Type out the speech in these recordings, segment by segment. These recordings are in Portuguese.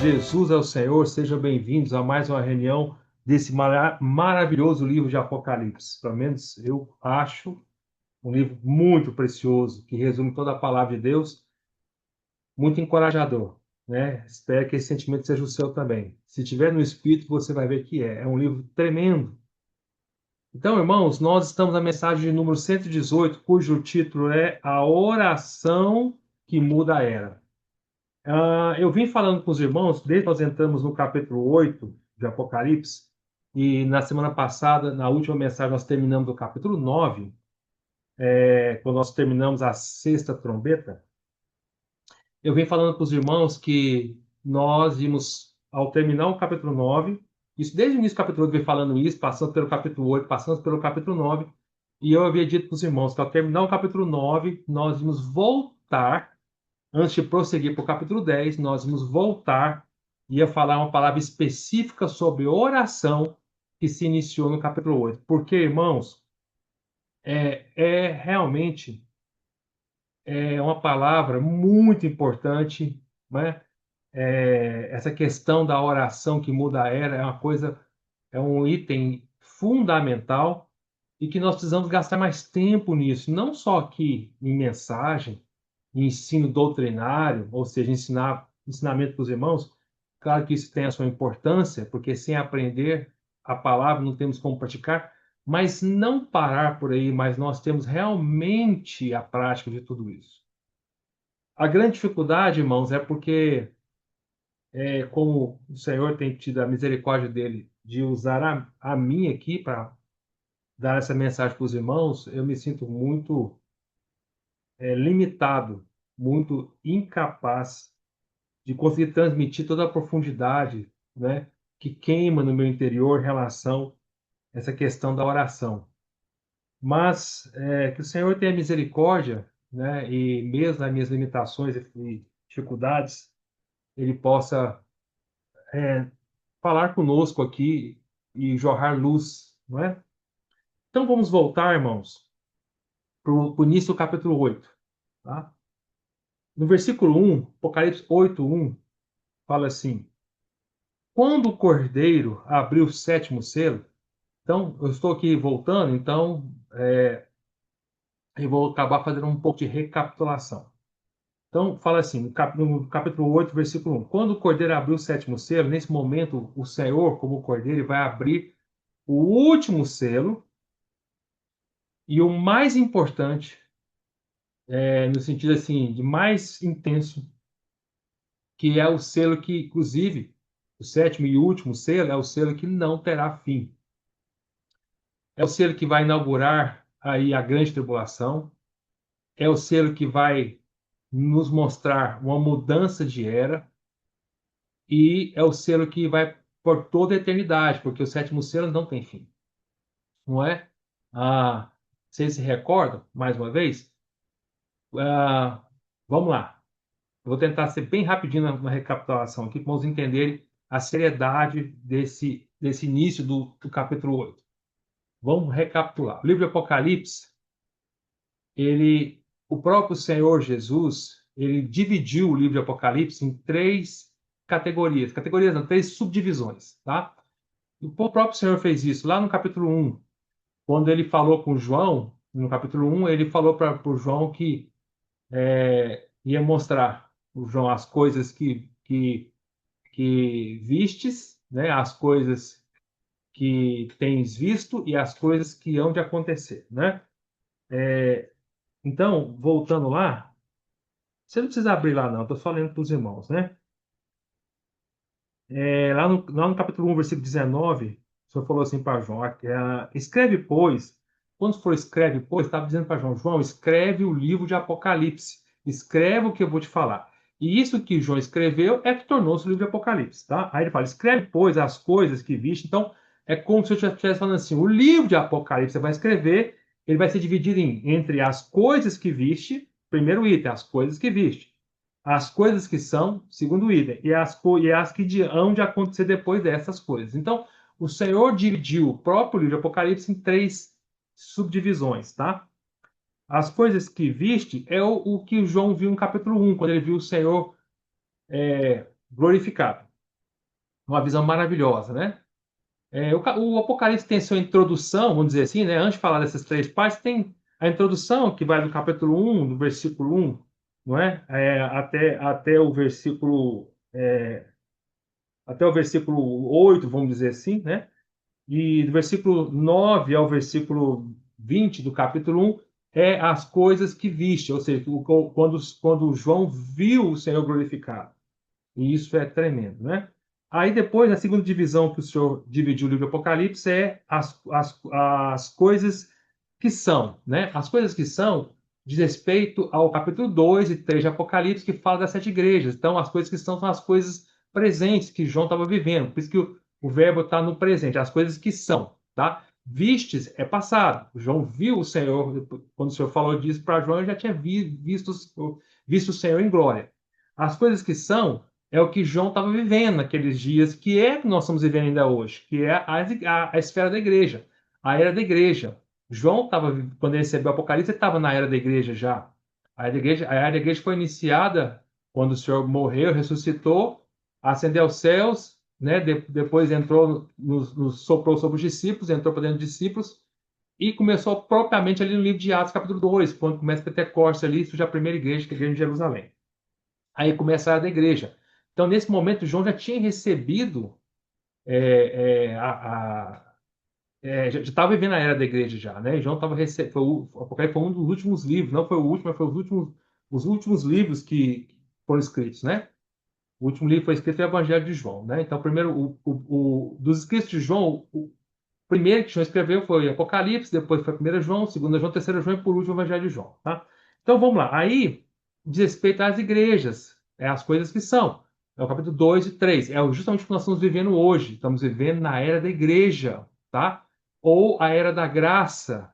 Jesus é o Senhor, sejam bem-vindos a mais uma reunião desse maravilhoso livro de Apocalipse. Pelo menos eu acho um livro muito precioso, que resume toda a palavra de Deus, muito encorajador, né? Espero que esse sentimento seja o seu também. Se tiver no Espírito, você vai ver que é. É um livro tremendo. Então, irmãos, nós estamos na mensagem de número 118, cujo título é A Oração que Muda a Era. Eu vim falando com os irmãos, desde que nós entramos no capítulo 8 de Apocalipse, e na semana passada, na última mensagem, nós terminamos o capítulo 9, quando nós terminamos a sexta trombeta. Eu vim falando com os irmãos que nós vimos, ao terminar o capítulo 9, isso desde o início do capítulo 8, eu vim falando isso, passando pelo capítulo 8, passando pelo capítulo 9, e eu havia dito para os irmãos que ao terminar o capítulo 9, nós vimos voltar. Antes de prosseguir para o capítulo 10, nós vamos voltar e ia falar uma palavra específica sobre oração que se iniciou no capítulo 8. Porque, irmãos, realmente uma palavra muito importante, né? Essa questão da oração que muda a era é uma coisa, é um item fundamental e que nós precisamos gastar mais tempo nisso, não só aqui em mensagem, em ensino doutrinário, ou seja, ensinamento para os irmãos. Claro que isso tem a sua importância, porque sem aprender a palavra não temos como praticar, mas não parar por aí, mas nós temos realmente a prática de tudo isso. A grande dificuldade, irmãos, é porque, como o Senhor tem tido a misericórdia dele de usar a mim aqui para dar essa mensagem para os irmãos, eu me sinto muito limitado, muito incapaz de conseguir transmitir toda a profundidade, né, que queima no meu interior em relação a essa questão da oração. Mas que o Senhor tenha misericórdia, né, e mesmo nas minhas limitações e dificuldades, Ele possa falar conosco aqui e jorrar luz, não é? Então vamos voltar, irmãos, para o início do capítulo 8. Tá? No versículo 1, Apocalipse 8:1, fala assim: Quando o Cordeiro abriu o sétimo selo. Então, eu estou aqui voltando, então eu vou acabar fazendo um pouco de recapitulação. Então, fala assim, no capítulo 8, versículo 1. Quando o Cordeiro abriu o sétimo selo, nesse momento, o Senhor, como o Cordeiro, vai abrir o último selo e o mais importante, no sentido assim, de mais intenso, que é o selo que, inclusive, o sétimo e último selo é o selo que não terá fim. É o selo que vai inaugurar aí a grande tribulação, é o selo que vai nos mostrar uma mudança de era e é o selo que vai por toda a eternidade, porque o sétimo selo não tem fim, não é? Vocês se recordam, mais uma vez? Ah, vamos lá. Eu vou tentar ser bem rapidinho na recapitulação aqui, para vocês entenderem a seriedade desse início do capítulo 8. Vamos recapitular. O livro de Apocalipse, o próprio Senhor Jesus, ele dividiu o livro de Apocalipse em três categorias não, três subdivisões, tá? E o próprio Senhor fez isso lá no capítulo 1, quando ele falou com João, no capítulo 1, ele falou para o João que ia mostrar o João as coisas que vistes, né? As coisas que tens visto e as coisas que hão de acontecer, né? Então, voltando lá, você não precisa abrir lá, não. Estou só lendo para os irmãos, né? Lá no capítulo 1, versículo 19, o Senhor falou assim para João: escreve, pois. Quando for escreve, pois, estava dizendo para João: João, escreve o livro de Apocalipse. Escreve o que eu vou te falar. E isso que João escreveu é que tornou-se o livro de Apocalipse, tá? Aí ele fala: escreve, pois, as coisas que viste. Então, é como se eu estivesse falando assim: o livro de Apocalipse você vai escrever, ele vai ser dividido entre as coisas que viste, primeiro item, as coisas que viste, as coisas que são, segundo item, e as que hão de acontecer depois dessas coisas. Então, o Senhor dividiu o próprio livro de Apocalipse em três subdivisões, tá? As coisas que viste o que João viu no capítulo 1, quando ele viu o Senhor glorificado. Uma visão maravilhosa, né? O Apocalipse tem sua introdução, vamos dizer assim, né? Antes de falar dessas três partes, tem a introdução, que vai do capítulo 1, do versículo 1, não é? Até o versículo, até o versículo 8, vamos dizer assim, né? E do versículo 9 ao versículo 20 do capítulo 1 é as coisas que viste, ou seja, quando João viu o Senhor glorificado. E isso é tremendo, né? Aí depois, a segunda divisão que o senhor dividiu o livro do Apocalipse é as coisas que são, né? As coisas que são diz respeito ao capítulo 2 e 3 de Apocalipse, que fala das sete igrejas. Então, as coisas que são as coisas presentes que João estava vivendo. Por isso que o verbo está no presente, as coisas que são, tá? Vistes é passado. João viu o Senhor, quando o Senhor falou disso para João, ele já tinha visto o Senhor em glória. As coisas que são é o que João estava vivendo naqueles dias, que é o que nós estamos vivendo ainda hoje, que é a esfera da igreja, a era da igreja. João estava, quando ele recebeu o Apocalipse, ele estava na era da igreja já. A era da igreja foi iniciada quando o Senhor morreu, ressuscitou, ascendeu aos céus, né? Depois entrou, soprou sobre os discípulos, entrou para dentro dos discípulos, e começou propriamente ali no livro de Atos, capítulo 2, quando começa Pentecostes ali, surge a primeira igreja, que é a igreja de Jerusalém. Aí começa a era da igreja. Então, nesse momento, João já tinha recebido, já estava vivendo a era da igreja já, né? João estava recebendo, o Apocalipse foi um dos últimos livros, não foi o último, mas foi os últimos livros que foram escritos, né? O último livro foi escrito é o Evangelho de João, né? Então, primeiro, dos escritos de João, o primeiro que João escreveu foi Apocalipse, depois foi 1 João, 2 João, 3 João e por último o Evangelho de João, tá? Então vamos lá. Aí, diz respeito às igrejas, as coisas que são. É o capítulo 2 e 3. É justamente o que nós estamos vivendo hoje. Estamos vivendo na era da igreja, tá? Ou a era da graça.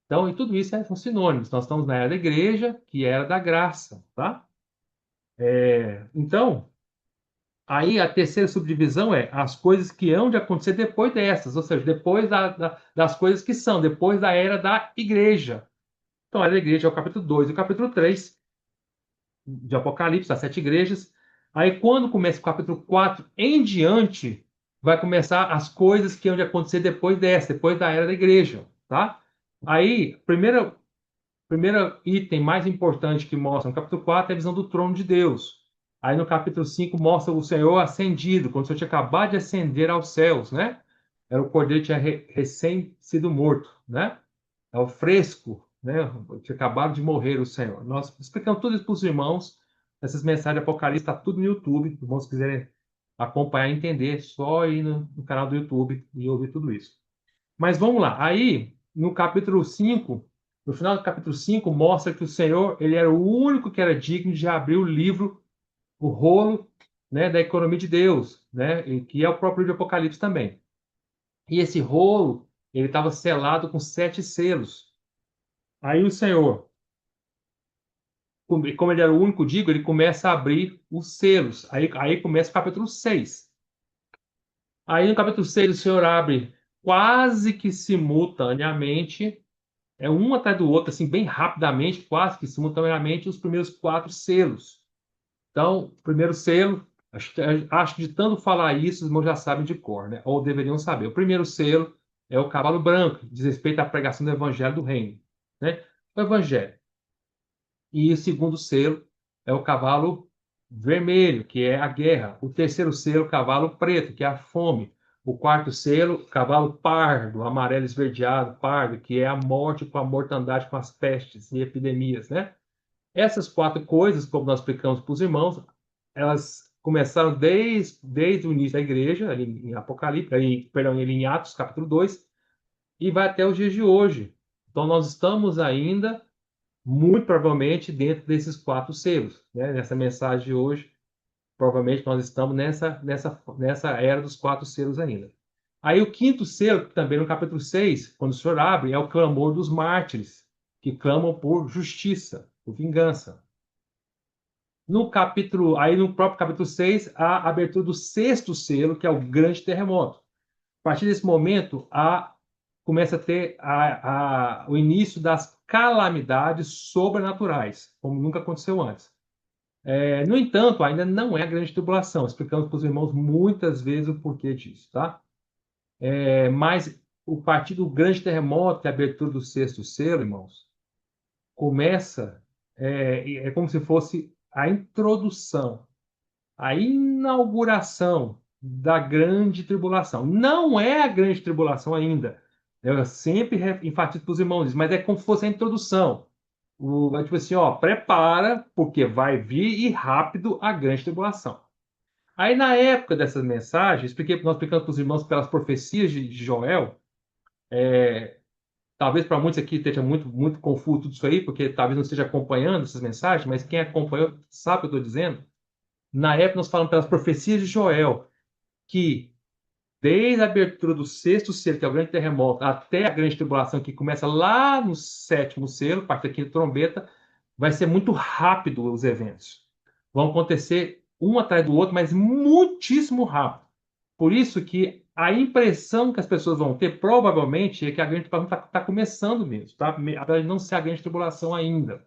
Então, e tudo isso são sinônimos. Nós estamos na era da igreja, que é a era da graça, tá? Então, aí a terceira subdivisão é as coisas que hão de acontecer depois dessas, ou seja, depois das coisas que são, depois da era da igreja. Então, a era da igreja é o capítulo 2 e o capítulo 3 de Apocalipse, das sete igrejas. Aí, quando começa o capítulo 4 em diante, vai começar as coisas que hão de acontecer depois dessa, depois da era da igreja, tá? Aí, primeiro item mais importante que mostra no capítulo 4 é a visão do trono de Deus. Aí no capítulo 5 mostra o Senhor ascendido, quando o Senhor tinha acabado de ascender aos céus, né? Era o cordeiro que tinha recém sido morto, né? É o fresco, né? Tinha acabado de morrer o Senhor. Nós explicamos tudo isso para os irmãos. Essas mensagens de Apocalipse está tudo no YouTube. Se os irmãos quiserem acompanhar e entender, só ir no canal do YouTube e ouvir tudo isso. Mas vamos lá. Aí, no capítulo 5, no final do capítulo 5, mostra que o Senhor, ele era o único que era digno de abrir o livro, o rolo, né, da economia de Deus, né, e que é o próprio livro de Apocalipse também. E esse rolo, ele estava selado com 7 selos. Aí o Senhor, como ele era o único digno, ele começa a abrir os selos. Aí começa o capítulo 6. Aí no capítulo 6 o Senhor abre quase que simultaneamente, um atrás do outro, assim, bem rapidamente, quase que simultaneamente, os primeiros 4 selos. Então, o primeiro selo, acho que de tanto falar isso, os irmãos já sabem de cor, né? Ou deveriam saber. O primeiro selo é o cavalo branco, diz respeito à pregação do evangelho do reino, né? O evangelho. E o segundo selo é o cavalo vermelho, que é a guerra. O terceiro selo, o cavalo preto, que é a fome. O quarto selo, o cavalo pardo, amarelo esverdeado, pardo, que é a morte com a mortandade, com as pestes e epidemias, né? Essas 4 coisas, como nós explicamos para os irmãos, elas começaram desde o início da igreja, ali em Apocalipse, perdão, ali em Atos, capítulo 2, e vai até os dias de hoje. Então, nós estamos ainda muito provavelmente dentro desses 4 selos, né? Nessa mensagem de hoje, provavelmente nós estamos nessa era dos 4 selos ainda. Aí o quinto selo, também no capítulo 6, quando o Senhor abre, é o clamor dos mártires, que clamam por justiça, por vingança. Aí no próprio capítulo 6, a abertura do sexto selo, que é o grande terremoto. A partir desse momento, começa a ter o início das calamidades sobrenaturais, como nunca aconteceu antes. No entanto, ainda não é a grande tribulação. Explicamos para os irmãos muitas vezes o porquê disso, tá? Mas o partir do grande terremoto, que é a abertura do sexto selo, irmãos, começa, é como se fosse a introdução, a inauguração da grande tribulação. Não é a grande tribulação ainda. Eu sempre enfatizo para os irmãos isso, mas é como se fosse a introdução. Tipo assim, ó, prepara, porque vai vir e rápido a grande tribulação. Aí, na época dessas mensagens, nós explicamos para os irmãos pelas profecias de Joel. Talvez para muitos aqui esteja muito, muito confuso tudo isso aí, porque talvez não esteja acompanhando essas mensagens, mas quem acompanhou sabe o que eu estou dizendo. Na época, nós falamos pelas profecias de Joel, que desde a abertura do sexto selo, que é o grande terremoto, até a grande tribulação, que começa lá no sétimo selo, parte da quinta trombeta, vai ser muito rápido os eventos. Vão acontecer um atrás do outro, mas muitíssimo rápido. Por isso que a impressão que as pessoas vão ter, provavelmente, é que a grande tribulação está começando mesmo, tá? Apesar de não ser a grande tribulação ainda.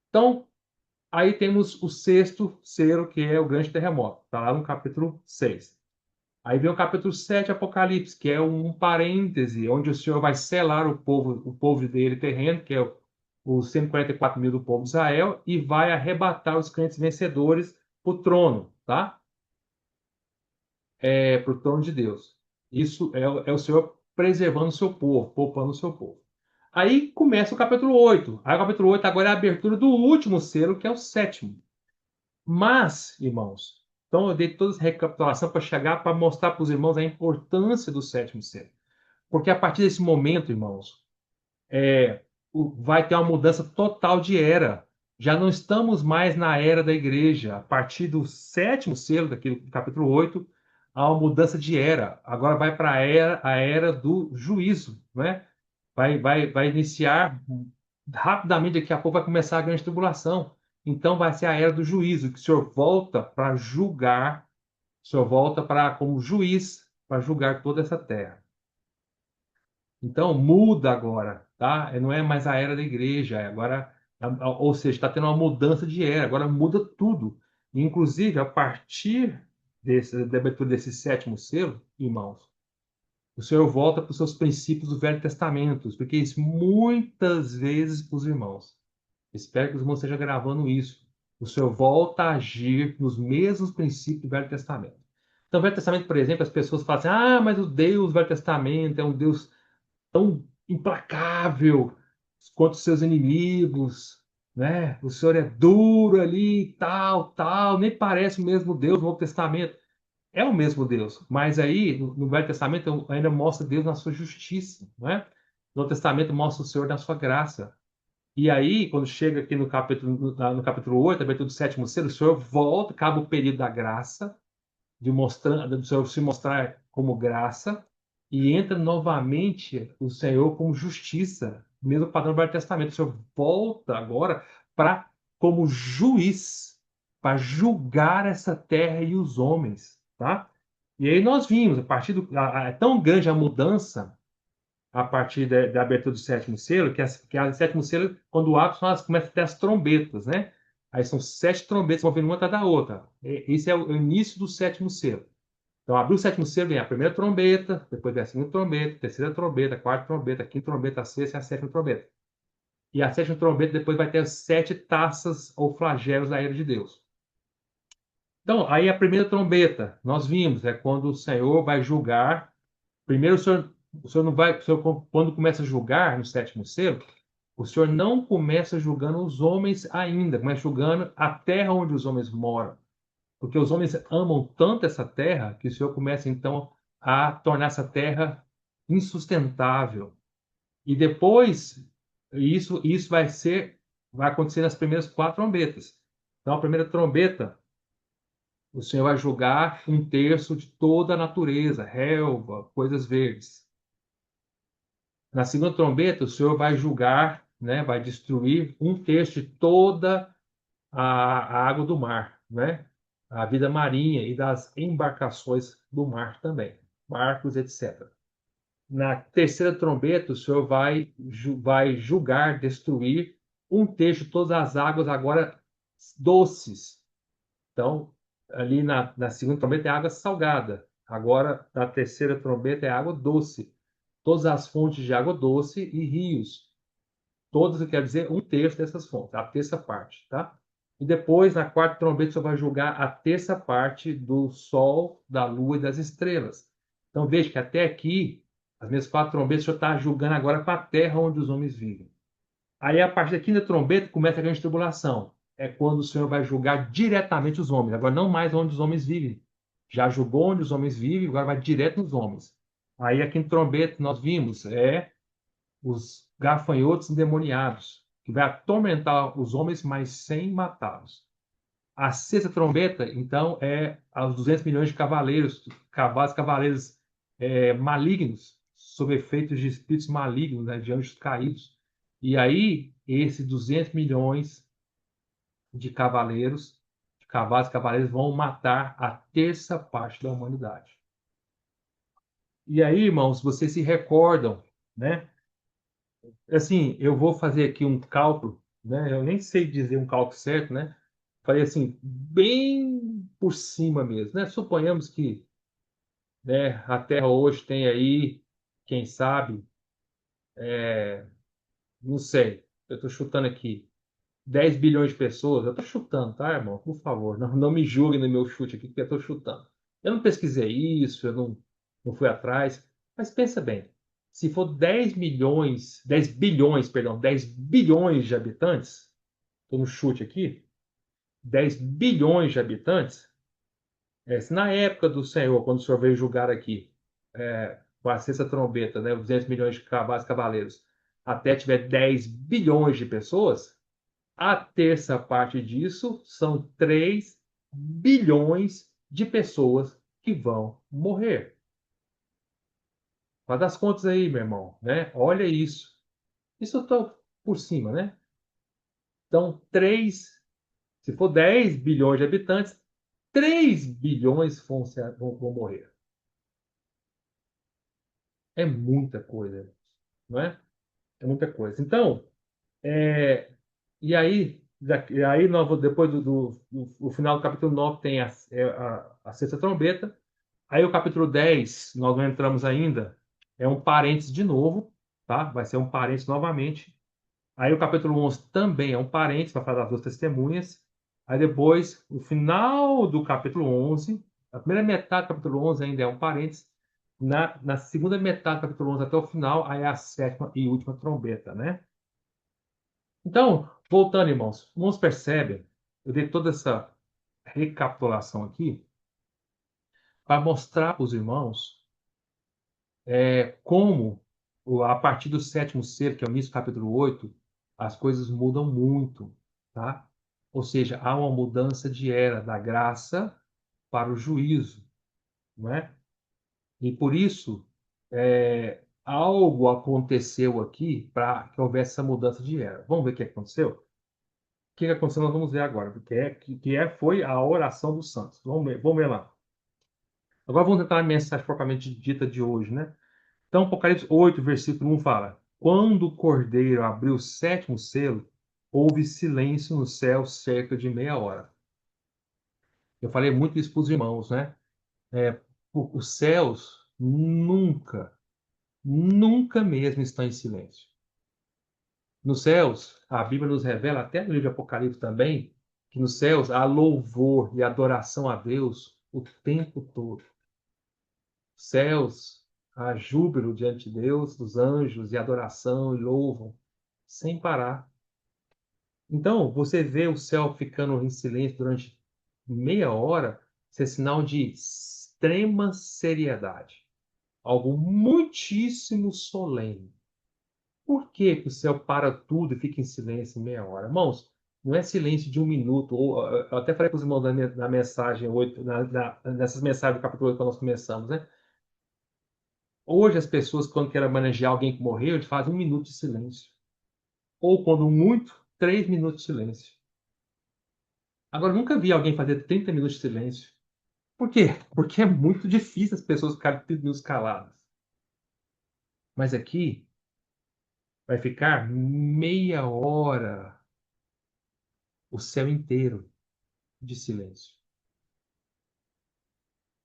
Então, aí temos o sexto selo, que é o grande terremoto. Está lá no capítulo 6. Aí vem o capítulo 7, Apocalipse, que é um parêntese, onde o Senhor vai selar o povo dele terreno, que é os 144 mil do povo de Israel, e vai arrebatar os crentes vencedores para o trono, tá? Para o trono de Deus. Isso é o Senhor preservando o seu povo, poupando o seu povo. Aí começa o capítulo 8. Aí o capítulo 8 agora é a abertura do último selo, que é o sétimo. Mas, irmãos, então eu dei toda essa recapitulação para chegar para mostrar para os irmãos a importância do sétimo selo. Porque a partir desse momento, irmãos, vai ter uma mudança total de era. Já não estamos mais na era da igreja. A partir do sétimo selo, daquele capítulo 8, há uma mudança de era. Agora vai para a era do juízo, né? Vai iniciar rapidamente, daqui a pouco vai começar a grande tribulação. Então vai ser a era do juízo, que o Senhor volta para julgar, o Senhor volta para como juiz para julgar toda essa terra. Então muda agora, tá? Não é mais a era da igreja, agora, ou seja, está tendo uma mudança de era, agora muda tudo. Inclusive, a partir da abertura desse sétimo selo, irmãos, o Senhor volta para os seus princípios do Velho Testamento, porque isso muitas vezes para os irmãos. Espero que os irmãos estejam gravando isso. O Senhor volta a agir nos mesmos princípios do Velho Testamento. Então, o Velho Testamento, por exemplo, as pessoas falam assim: ah, mas o Deus do Velho Testamento é um Deus tão implacável quanto os seus inimigos, né? O Senhor é duro ali, tal, tal, nem parece o mesmo Deus no Novo Testamento. É o mesmo Deus, mas aí no Velho Testamento ainda mostra Deus na sua justiça, né? No Novo Testamento mostra o Senhor na sua graça. E aí, quando chega aqui no capítulo 8, abertura do sétimo selo, o Senhor volta, acaba o período da graça, do Senhor se mostrar como graça, e entra novamente o Senhor como justiça, mesmo padrão do Velho Testamento. O Senhor volta agora para como juiz, para julgar essa terra e os homens, tá? E aí nós vimos, a partir é tão grande a mudança a partir da abertura do sétimo selo, que a sétimo selo, quando abre, começam a ter as trombetas, né? Aí são 7 trombetas, vão vindo uma atrás da outra. Esse é o início do sétimo selo. Então, abriu o sétimo selo, vem a primeira trombeta, depois vem a segunda trombeta, a terceira trombeta, a quarta trombeta, a quinta trombeta, a sexta e a sétima trombeta. E a sétima trombeta depois vai ter as 7 taças ou flagelos da ira de Deus. Então, aí a primeira trombeta, nós vimos, é quando o Senhor vai julgar. Primeiro, o senhor não vai, quando começa a julgar no sétimo selo, o Senhor não começa julgando os homens ainda, mas julgando a terra onde os homens moram. Porque os homens amam tanto essa terra que o Senhor começa então a tornar essa terra insustentável. E depois isso vai acontecer nas primeiras 4 trombetas. Então a primeira trombeta, o Senhor vai julgar 1/3 de toda a natureza, relva, coisas verdes. Na segunda trombeta, o Senhor vai julgar, né, vai destruir 1/3 de toda a água do mar, né? A vida marinha e das embarcações do mar também, barcos, etc. Na terceira trombeta, o Senhor vai julgar, destruir 1/3 de todas as águas agora doces. Então, ali na segunda trombeta é água salgada. Agora, na terceira trombeta é água doce. Todas as fontes de água doce e rios. Todas, eu quero dizer, um terço dessas fontes, a terça parte, tá? E depois, na quarta trombeta, você vai julgar a terça parte do Sol, da Lua e das estrelas. Então, veja que até aqui, as minhas quatro trombetas, o Senhor está julgando agora com a terra onde os homens vivem. Aí, a partir da quinta trombeta, começa a grande tribulação. É quando o Senhor vai julgar diretamente os homens. Agora, não mais onde os homens vivem. Já julgou onde os homens vivem, agora vai direto nos homens. Aí, a quinta trombeta, nós vimos, é os gafanhotos endemoniados, que vai atormentar os homens, mas sem matá-los. A sexta trombeta, então, é aos 200 milhões de cavaleiros, cavaleiros malignos, sob efeitos de espíritos malignos, né, de anjos caídos. E aí, esses 200 milhões de cavaleiros, de cavalos e cavaleiros, vão matar a terça parte da humanidade. E aí, irmãos, vocês se recordam, né? Assim, eu vou fazer aqui um cálculo, né? Eu nem sei dizer um cálculo certo, né? Falei assim, bem por cima mesmo, né? Suponhamos que, né, a Terra hoje tem aí, quem sabe, não sei, eu estou chutando aqui, 10 bilhões de pessoas. Eu estou chutando, tá, irmão? Por favor, não me julguem no meu chute aqui, porque eu estou chutando. Eu não pesquisei isso, não fui atrás, mas pensa bem. Se for 10 milhões, 10 bilhões, perdão, 10 bilhões de habitantes, estou no chute aqui, 10 bilhões de habitantes, se na época do Senhor, quando o Senhor veio julgar aqui, com a sexta trombeta, né, os 200 milhões de cavalos cavaleiros, até tiver 10 bilhões de pessoas, a terça parte disso são 3 bilhões de pessoas que vão morrer. Faz as contas aí, meu irmão, né? Olha isso. Isso eu estou por cima, né? Então, 3, se for 10 bilhões de habitantes, 3 bilhões vão morrer. É muita coisa, não é? É muita coisa. Então, é, e aí depois do final do capítulo 9 tem a sexta trombeta. Aí o capítulo 10 nós não entramos ainda, é um parênteses de novo, tá? Vai ser um parênteses novamente. Aí o capítulo 11 também é um parênteses para falar das duas testemunhas. Aí depois, o final do capítulo 11, a primeira metade do capítulo 11 ainda é um parênteses. Na segunda metade do capítulo 11 até o final, aí é a sétima e última trombeta, né? Então, voltando, irmãos, irmãos percebem, eu dei toda essa recapitulação aqui para mostrar para os irmãos como, a partir do sétimo selo, que é o início do capítulo 8, as coisas mudam muito, tá? Ou seja, há uma mudança de era da graça para o juízo, não é? E por isso, algo aconteceu aqui para que houvesse essa mudança de era. Vamos ver o que aconteceu? O que aconteceu nós vamos ver agora, foi a oração dos santos. Vamos ver lá. Agora vamos entrar na mensagem propriamente dita de hoje, né? Então, Apocalipse 8, versículo 1 fala: Quando o cordeiro abriu o sétimo selo, houve silêncio no céu cerca de meia hora. Eu falei muito isso para os irmãos, né? É, os céus nunca, nunca mesmo estão em silêncio. Nos céus, a Bíblia nos revela, até no livro de Apocalipse também, que nos céus há louvor e adoração a Deus o tempo todo. Céus, há júbilo diante de Deus, dos anjos, e adoração e louvam, sem parar. Então, você vê o céu ficando em silêncio durante meia hora, isso é sinal de extrema seriedade. Algo muitíssimo solene. Por que que o céu para tudo e fica em silêncio meia hora? Irmãos, não é silêncio de um minuto. Eu até falei para os irmãos na mensagem 8, nessas mensagens do capítulo 8 que nós começamos, né? Hoje, as pessoas, quando querem manejar alguém que morreu, eles fazem 1 minuto de silêncio. Ou, quando muito, 3 minutos de silêncio. Agora, eu nunca vi alguém fazer 30 minutos de silêncio. Por quê? Porque é muito difícil as pessoas ficarem 30 minutos caladas. Mas aqui vai ficar meia hora. o céu inteiro de silêncio.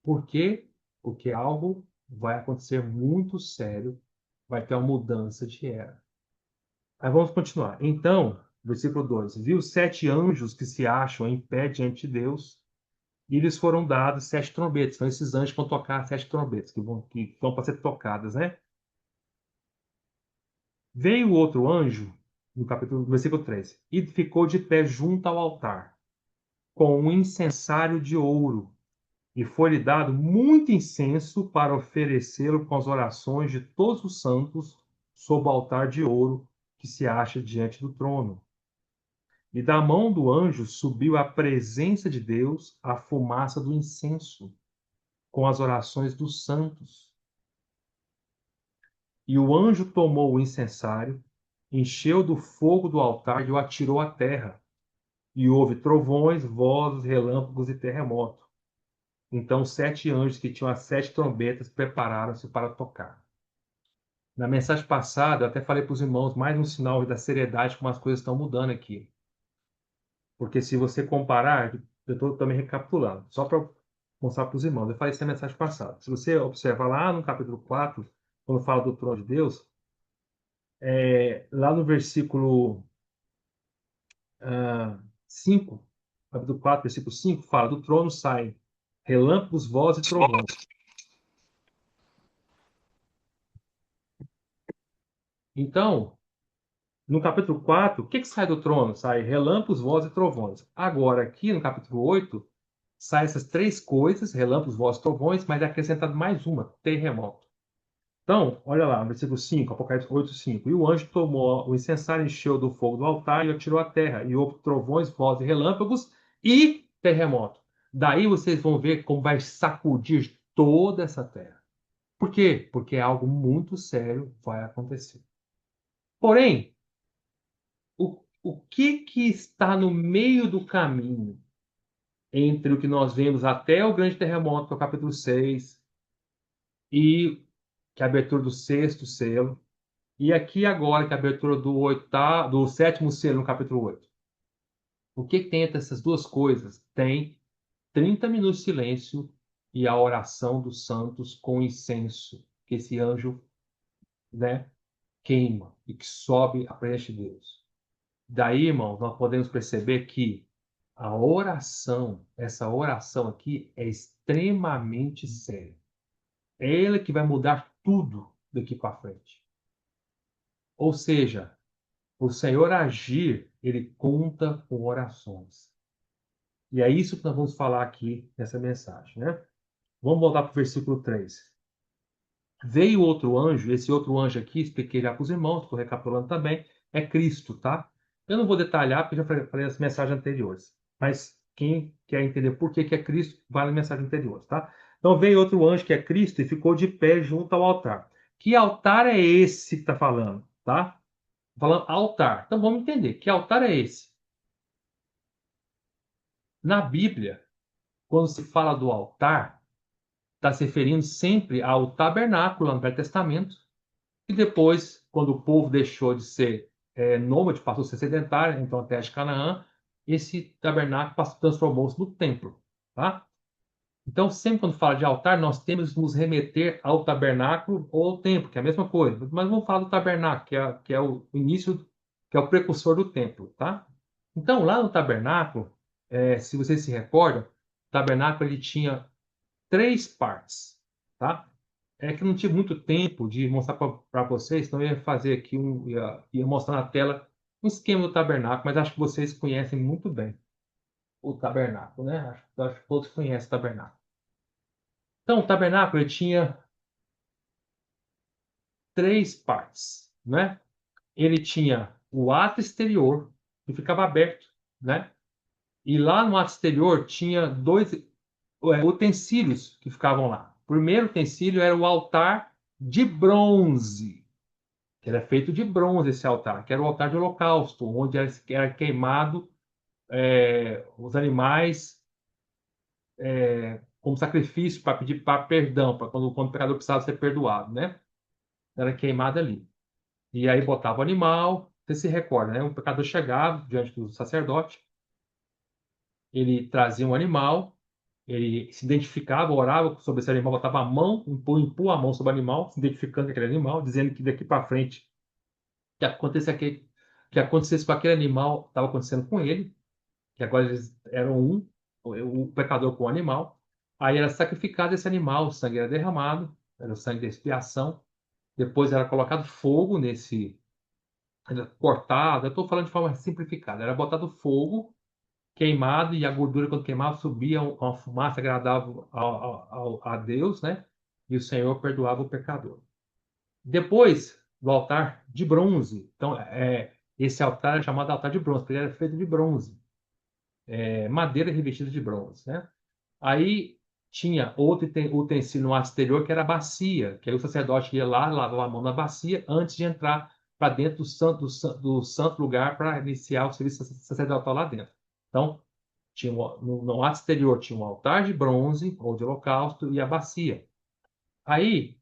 Por quê? Porque algo vai acontecer muito sério, vai ter uma mudança de era. Aí vamos continuar. Então, versículo 2: Viu 7 anjos que se acham em pé diante de Deus, e lhes foram dados 7 trombetas. São esses anjos que vão tocar 7 trombetas, que vão para ser tocadas, né? Veio o outro anjo, no versículo 3, e ficou de pé junto ao altar, com um incensário de ouro, e foi-lhe dado muito incenso para oferecê-lo com as orações de todos os santos sob o altar de ouro que se acha diante do trono. E da mão do anjo subiu à presença de Deus a fumaça do incenso, com as orações dos santos. E o anjo tomou o incensário, encheu do fogo do altar e o atirou à terra. E houve trovões, vozes, relâmpagos e terremoto. Então os 7 anjos que tinham as 7 trombetas prepararam-se para tocar. Na mensagem passada, eu até falei para os irmãos mais um sinal da seriedade como as coisas estão mudando aqui. Porque se você comparar, eu estou também recapitulando, só para mostrar para os irmãos. Eu falei isso na mensagem passada. Se você observar lá no capítulo 4, quando fala do trono de Deus, lá no versículo 5, capítulo 4, versículo 5, fala: do trono saem relâmpagos, vozes e trovões. Então, no capítulo 4, o que sai do trono? Sai relâmpagos, vozes e trovões. Agora, aqui no capítulo 8, sai essas 3 coisas, relâmpagos, vozes e trovões, mas é acrescentado mais uma, terremoto. Então, olha lá, versículo 5, Apocalipse 8, 5. E o anjo tomou o incensário, encheu do fogo do altar e o atirou à terra. E houve trovões, vozes e relâmpagos e terremoto. Daí vocês vão ver como vai sacudir toda essa terra. Por quê? Porque algo muito sério vai acontecer. Porém, o que está no meio do caminho entre o que nós vemos até o grande terremoto, que é o capítulo 6, e que é a abertura do sexto selo, e aqui agora, que é a abertura do sétimo selo no capítulo 8? O que tem entre essas duas coisas? Tem 30 minutos de silêncio e a oração dos santos com incenso, que esse anjo, né, queima e que sobe à presença de Deus. Daí, irmãos, nós podemos perceber que a oração, essa oração aqui, é extremamente séria. É ela que vai mudar tudo daqui para frente. Ou seja, o Senhor agir, ele conta com orações. E é isso que nós vamos falar aqui nessa mensagem, né? Vamos voltar para o versículo 3. Veio outro anjo, esse outro anjo aqui, expliquei já para os irmãos, estou recapitulando também, é Cristo, tá? Eu não vou detalhar, porque já falei nas mensagens anteriores. Mas quem quer entender por que é Cristo, vai na mensagem anterior, tá? Então veio outro anjo que é Cristo e ficou de pé junto ao altar. Que altar é esse que está falando, tá? Falando altar. Então vamos entender. Que altar é esse? Na Bíblia, quando se fala do altar, está se referindo sempre ao tabernáculo lá no Velho Testamento. E depois, quando o povo deixou de ser nômade, passou a ser sedentário, então a terra de Canaã, esse tabernáculo transformou-se no templo. Tá? Então, sempre quando fala de altar, nós temos que nos remeter ao tabernáculo ou ao templo, que é a mesma coisa. Mas vamos falar do tabernáculo, que é o início, que é o precursor do templo. Tá? Então, lá no tabernáculo, se vocês se recordam, o tabernáculo ele tinha 3 partes, tá? É que eu não tive muito tempo de mostrar para vocês, então eu ia fazer aqui ia mostrar na tela um esquema do tabernáculo, mas acho que vocês conhecem muito bem o tabernáculo, né? Acho que todos conhecem o tabernáculo. Então, o tabernáculo ele tinha 3 partes, né? Ele tinha o ato exterior, que ficava aberto, né? E lá no ato exterior tinha 2 utensílios que ficavam lá. O primeiro utensílio era o altar de bronze, que era feito de bronze esse altar, que era o altar de holocausto, onde era queimado os animais como sacrifício para pedir para perdão, para quando o pecador precisava ser perdoado, né? Era queimado ali. E aí botava o animal, você se recorda, né? O pecador chegava diante do sacerdote, ele trazia um animal, ele se identificava, orava sobre esse animal, botava a mão, impôs a mão sobre o animal, se identificando com aquele animal, dizendo que daqui para frente que acontecesse com aquele animal estava acontecendo com ele, que agora eles eram um, o pecador com o animal. Aí era sacrificado esse animal, o sangue era derramado, era o sangue da expiação. Depois era colocado fogo nesse, era cortado. Eu estou falando de forma simplificada. Era botado fogo, queimado, e a gordura, quando queimava, subia uma fumaça agradável a Deus, né? E o Senhor perdoava o pecador. Depois do altar de bronze. Então, esse altar é chamado altar de bronze, porque ele era feito de bronze, madeira revestida de bronze, né? Aí tinha outro utensílio no exterior, que era a bacia, que aí o sacerdote ia lá, lavava a mão na bacia antes de entrar para dentro do santo lugar para iniciar o serviço sacerdotal lá dentro. Então, no ato exterior tinha um altar de bronze ou de holocausto e a bacia. Aí,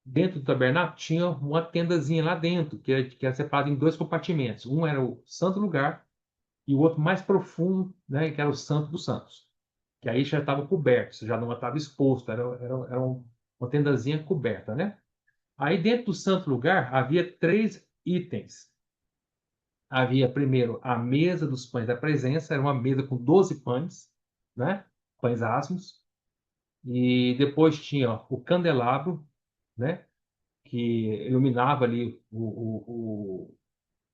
dentro do tabernáculo, tinha uma tendazinha lá dentro, que era separada em dois compartimentos. Um era o santo lugar e o outro mais profundo, né, que era o santo dos santos, que aí já estava coberto, já não estava exposto, era uma tendazinha coberta, né? Aí dentro do santo lugar havia três itens. Havia primeiro a mesa dos pães da presença, era uma mesa com 12 pães, né? Pães asmos. E depois tinha o candelabro, né? Que iluminava ali o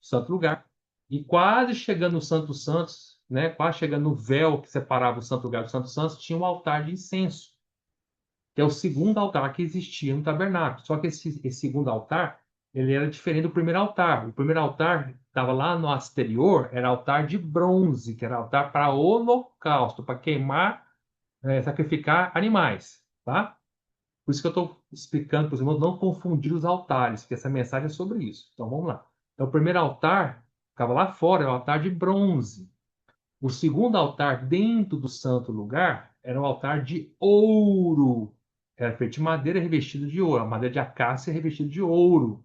santo lugar. E quase chegando no Santo dos Santos, né? Quase chegando no véu que separava o santo lugar do Santo dos Santos, tinha um altar de incenso, que é o segundo altar que existia no tabernáculo. Só que esse segundo altar, ele era diferente do primeiro altar. O primeiro altar estava lá no exterior, era altar de bronze, que era altar para holocausto, para queimar, sacrificar animais, tá? Por isso que eu estou explicando para os irmãos não confundir os altares, porque essa mensagem é sobre isso. Então vamos lá. Então, o primeiro altar ficava lá fora, era o altar de bronze. O segundo altar, dentro do santo lugar, era um altar de ouro. Era feito de madeira revestida de ouro, a madeira de acácia revestida de ouro.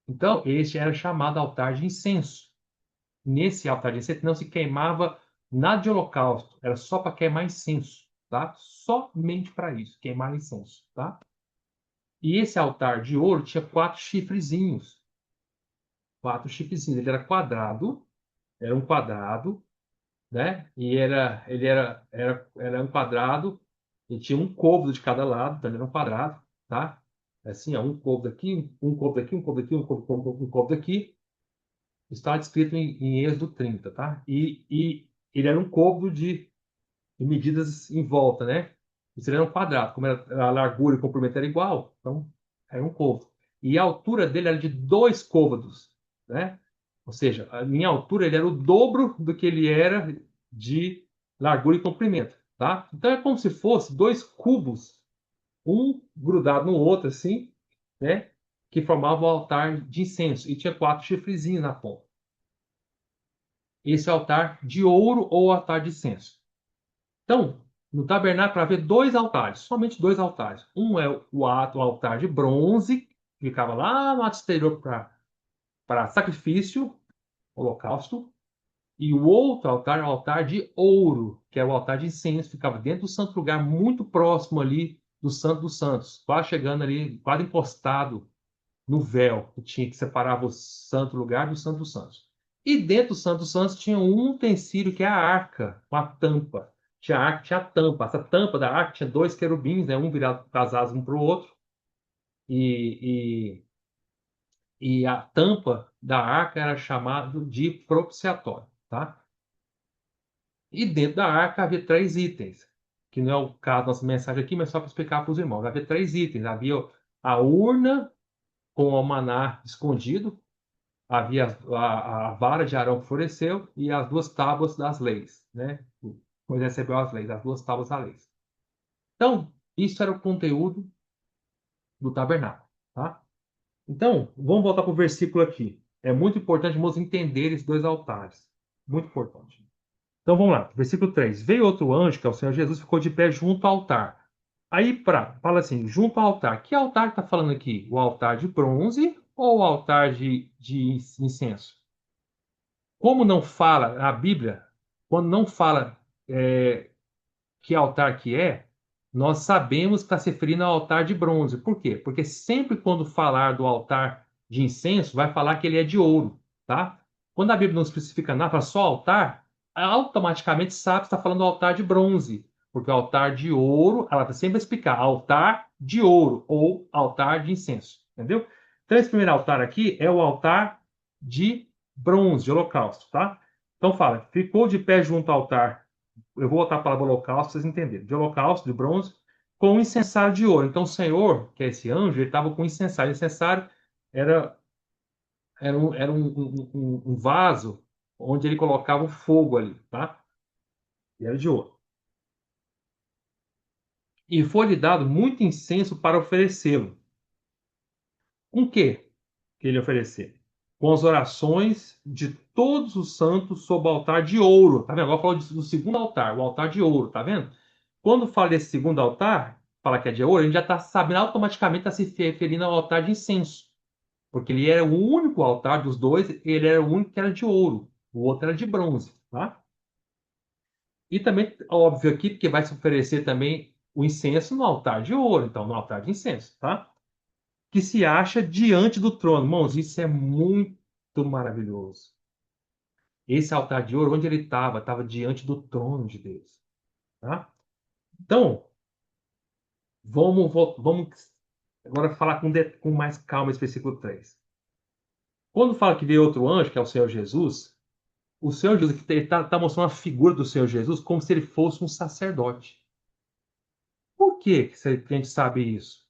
Então, este era chamado altar de incenso. Nesse altar de incenso não se queimava nada de holocausto, era só para queimar incenso, tá? Somente para isso, queimar incenso, tá? E esse altar de ouro tinha quatro chifrezinhos. Quatro chifrezinhos. Ele era um quadrado, né? E era um quadrado, e tinha um côvado de cada lado, então ele era um quadrado, tá? Assim, ó, um côvado aqui, um côvado aqui, um côvado aqui, um côvado aqui. Está descrito em Êxodo 30, tá? E ele era um côvado de medidas em volta, né? Isso era um quadrado, como a largura e o comprimento era igual, então era um côvado. E a altura dele era de dois côvados, né? Ou seja, a minha altura ele era o dobro do que ele era de largura e comprimento, tá? Então é como se fosse dois cubos, um grudado no outro, assim, né? Que formavam o altar de incenso. E tinha quatro chifrezinhos na ponta. Esse é o altar de ouro ou altar de incenso. Então, no tabernáculo havia dois altares, somente dois altares. Um é o altar de bronze, que ficava lá no ato exterior para sacrifício, holocausto, e o outro altar é o altar de ouro, que é o altar de incenso, ficava dentro do santo lugar, muito próximo ali do Santo dos Santos, quase chegando ali, quase encostado no véu que tinha que separava o santo lugar do Santo dos Santos. E dentro do Santo dos Santos tinha um utensílio que é a arca, com a tampa. Tinha a arca, tinha a tampa. Essa tampa da arca tinha dois querubins, né? Um virado com as asas um para o outro. E, e a tampa da arca era chamado de propiciatório, tá? E dentro da arca havia três itens, que não é o caso da nossa mensagem aqui, mas só para explicar para os irmãos. Havia três itens. Havia a urna com o maná escondido, havia a vara de Arão que floresceu e as duas tábuas das leis, né? Moisés recebeu as leis, as duas tábuas das leis. Então, isso era o conteúdo do tabernáculo, tá? Então, vamos voltar para o versículo aqui. É muito importante, irmãos, entender esses dois altares. Muito importante. Então, vamos lá. Versículo 3. Veio outro anjo, que é o Senhor Jesus, ficou de pé junto ao altar. Aí, fala assim, junto ao altar. Que altar está falando aqui? O altar de bronze ou o altar de incenso? Como não fala a Bíblia, quando não fala que altar que é, nós sabemos que está se referindo ao altar de bronze. Por quê? Porque sempre quando falar do altar de incenso, vai falar que ele é de ouro, tá? Quando a Bíblia não especifica nada, fala só altar, automaticamente sabe que está falando do altar de bronze. Porque o altar de ouro, ela vai sempre explicar altar de ouro ou altar de incenso, entendeu? Então, esse primeiro altar aqui é o altar de bronze, de holocausto, tá? Então fala, ficou de pé junto ao altar. Eu vou botar a palavra holocausto para vocês entenderem. De holocausto, de bronze, com um incensário de ouro. Então o Senhor, que é esse anjo, ele estava com um incensário. O incensário era, era um vaso onde ele colocava o fogo ali, tá? E era de ouro. E foi-lhe dado muito incenso para oferecê-lo. Com que ele oferecer? Com as orações de todos os santos sob o altar de ouro. Tá vendo? Agora falou do segundo altar, o altar de ouro, tá vendo? Quando fala desse segundo altar, fala que é de ouro, a gente já está sabendo automaticamente, está se referindo ao altar de incenso. Porque ele era o único altar dos dois, ele era o único que era de ouro. O outro era de bronze, tá? E também, óbvio aqui, porque vai se oferecer também o incenso no altar de ouro, então no altar de incenso, tá? Que se acha diante do trono. Irmãos, isso é muito maravilhoso. Esse altar de ouro, onde ele estava? Estava diante do trono de Deus. Tá? Então, vamos agora falar com mais calma esse versículo 3. Quando fala que veio outro anjo, que é o Senhor Jesus está mostrando a figura do Senhor Jesus como se ele fosse um sacerdote. Por que que a gente sabe isso?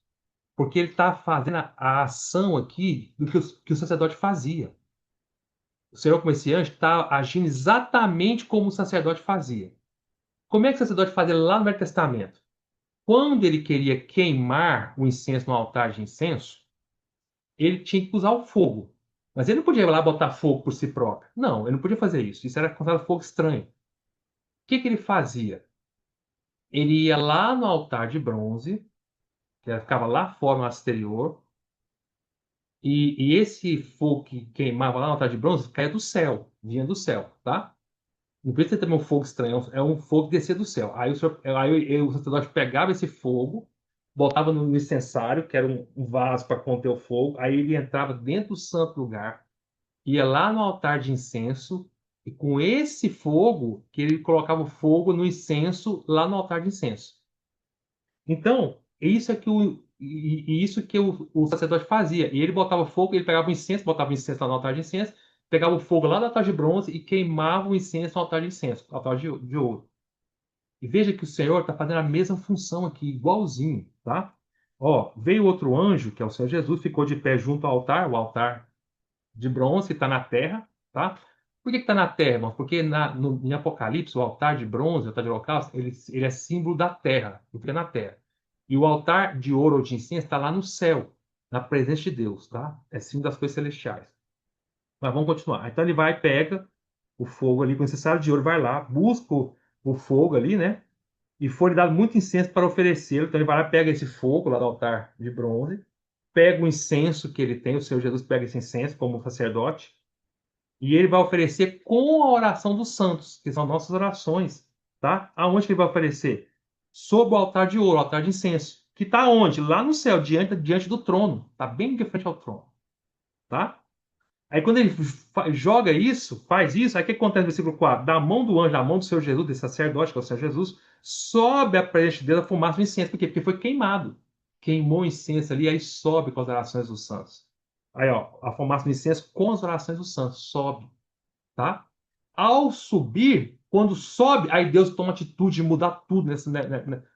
Porque ele está fazendo a ação aqui do que o sacerdote fazia. O Senhor, como esse anjo, está agindo exatamente como o sacerdote fazia. Como é que o sacerdote fazia lá no Velho Testamento? Quando ele queria queimar o incenso no altar de incenso, ele tinha que usar o fogo. Mas ele não podia ir lá botar fogo por si próprio. Não, ele não podia fazer isso. Isso era considerado fogo estranho. O que que ele fazia? Ele ia lá no altar de bronze, que ficava lá fora no exterior, e esse fogo que queimava lá no altar de bronze caía do céu, vinha do céu, tá? Não precisa ter também um fogo estranho, é um fogo que descia do céu. Aí o sacerdote pegava esse fogo, botava no incensário, que era um vaso para conter o fogo, aí ele entrava dentro do santo lugar, ia lá no altar de incenso, e com esse fogo, que ele colocava o fogo no incenso lá no altar de incenso. Então, isso que o sacerdote fazia. E ele botava fogo, ele pegava o incenso, botava o incenso lá no altar de incenso, pegava o fogo lá no altar de bronze e queimava o incenso no altar de incenso, no altar de ouro. E veja que o Senhor está fazendo a mesma função aqui, igualzinho, tá? Ó, veio outro anjo, que é o Senhor Jesus, ficou de pé junto ao altar, o altar de bronze que está na terra, tá? Por que está na terra, irmão? Porque em Apocalipse, o altar de bronze, o altar de holocausto, ele é símbolo da terra, do que é na terra. E o altar de ouro ou de incenso está lá no céu, na presença de Deus, tá? É símbolo das coisas celestiais. Mas vamos continuar. Então ele vai, pega o fogo ali com o incensário de ouro, vai lá, busca o fogo ali, né? E foi-lhe dado muito incenso para oferecê-lo. Então ele vai lá, pega esse fogo lá do altar de bronze, pega o incenso que ele tem, o Senhor Jesus pega esse incenso como sacerdote, e ele vai oferecer com a oração dos santos, que são nossas orações, tá? Aonde que ele vai oferecer? Sob o altar de ouro, o altar de incenso. Que está onde? Lá no céu, diante do trono. Está bem de frente ao trono, tá? Aí quando ele joga isso, faz isso, aí o que acontece no versículo 4? Da mão do anjo, da mão do Senhor Jesus, desse sacerdote, que é o Senhor Jesus, sobe a presença de Deus a fumaça do incenso. Por quê? Porque foi queimado. Queimou o incenso ali, aí sobe com as orações dos santos. Aí, ó, a fumaça do incenso com as orações dos santos, sobe, tá? Ao subir, quando sobe, aí Deus toma atitude de mudar tudo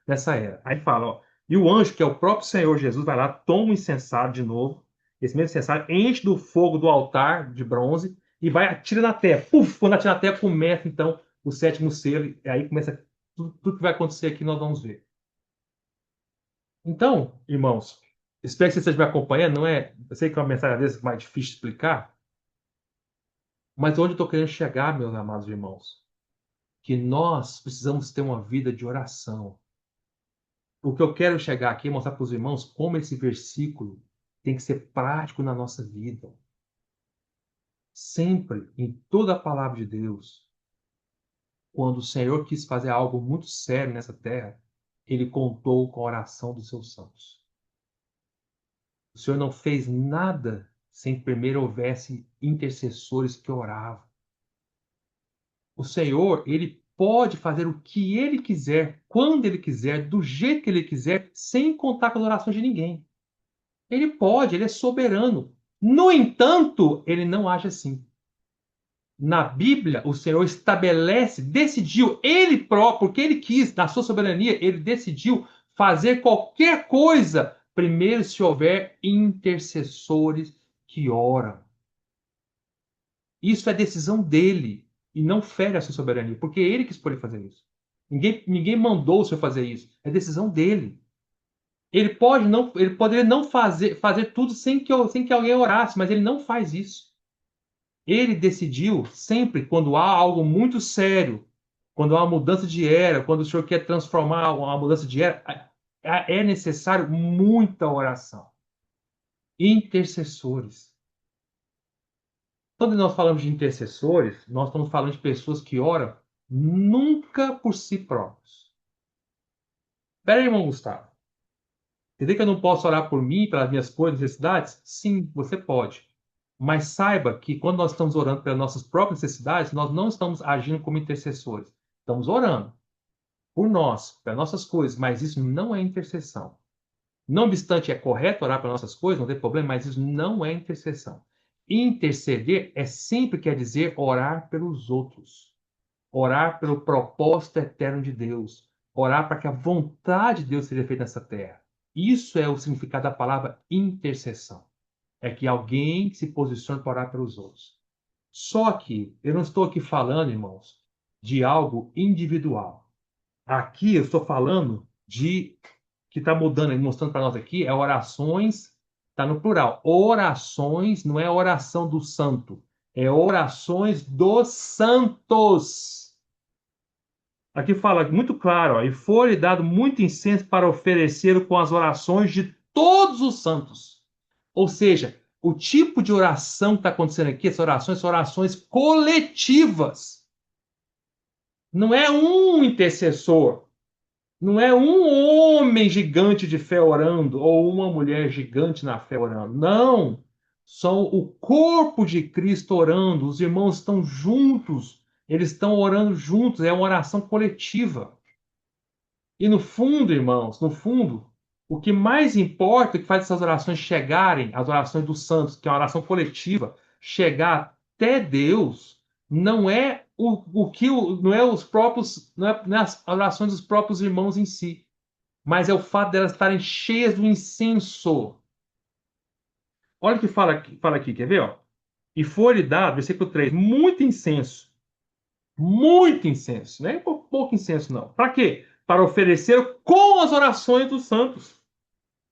nessa era. Aí fala, ó, e o anjo, que é o próprio Senhor Jesus, vai lá, toma o incensário de novo, esse mesmo incensário, enche do fogo do altar de bronze e vai atira na terra. Puf! Quando atira na terra, começa então o sétimo selo, e aí começa tudo que vai acontecer aqui, nós vamos ver. Então, irmãos, espero que você esteja me acompanhando, não é? Eu sei que é uma mensagem às vezes mais difícil de explicar, mas onde eu estou querendo chegar, meus amados irmãos? Que nós precisamos ter uma vida de oração. O que eu quero chegar aqui é mostrar para os irmãos como esse versículo tem que ser prático na nossa vida. Sempre, em toda a palavra de Deus, quando o Senhor quis fazer algo muito sério nessa terra, ele contou com a oração dos seus santos. O Senhor não fez nada sem que primeiro houvesse intercessores que oravam. O Senhor, ele pode fazer o que ele quiser, quando ele quiser, do jeito que ele quiser, sem contar com as orações de ninguém. Ele pode, ele é soberano. No entanto, ele não age assim. Na Bíblia, o Senhor estabelece, decidiu, ele próprio, porque ele quis, na sua soberania, ele decidiu fazer qualquer coisa, primeiro se houver intercessores que oram. Isso é decisão dele e não fere a sua soberania, porque é ele que escolheu fazer isso. Ninguém mandou o Senhor fazer isso. É decisão dele. Ele poderia não fazer tudo sem que alguém orasse, mas ele não faz isso. Ele decidiu sempre quando há algo muito sério, quando há uma mudança de era, quando o Senhor quer transformar uma mudança de era, é necessário muita oração. Intercessores. Quando nós falamos de intercessores, nós estamos falando de pessoas que oram nunca por si próprios. Espera aí, irmão Gustavo. Quer dizer que eu não posso orar por mim, pelas minhas coisas, necessidades? Sim, você pode. Mas saiba que quando nós estamos orando pelas nossas próprias necessidades, nós não estamos agindo como intercessores. Estamos orando por nós, pelas nossas coisas, mas isso não é intercessão. Não obstante, é correto orar pelas nossas coisas, não tem problema, mas isso não é intercessão. Interceder é sempre quer dizer orar pelos outros. Orar pelo propósito eterno de Deus. Orar para que a vontade de Deus seja feita nessa terra. Isso é o significado da palavra intercessão. É que alguém se posicione para orar pelos outros. Só que eu não estou aqui falando, irmãos, de algo individual. Aqui eu estou falando de que está mudando, mostrando para nós aqui, é orações, está no plural. Orações não é oração do santo, é orações dos santos. Aqui fala muito claro, ó, e foi-lhe dado muito incenso para oferecer com as orações de todos os santos. Ou seja, o tipo de oração que está acontecendo aqui, essas orações são orações coletivas. Não é um intercessor. Não é um homem gigante de fé orando ou uma mulher gigante na fé orando. Não. São o corpo de Cristo orando. Os irmãos estão juntos. Eles estão orando juntos. É uma oração coletiva. E no fundo, irmãos, no fundo, o que mais importa, o que faz essas orações chegarem, as orações dos santos, que é uma oração coletiva, chegar até Deus, não é não é os próprios, não é as orações dos próprios irmãos em si, mas é o fato delas estarem cheias do incenso. Olha o que fala aqui, quer ver? Ó? E foi-lhe dado, versículo 3, muito incenso, não é pouco incenso, não. Para quê? Para oferecer com as orações dos santos,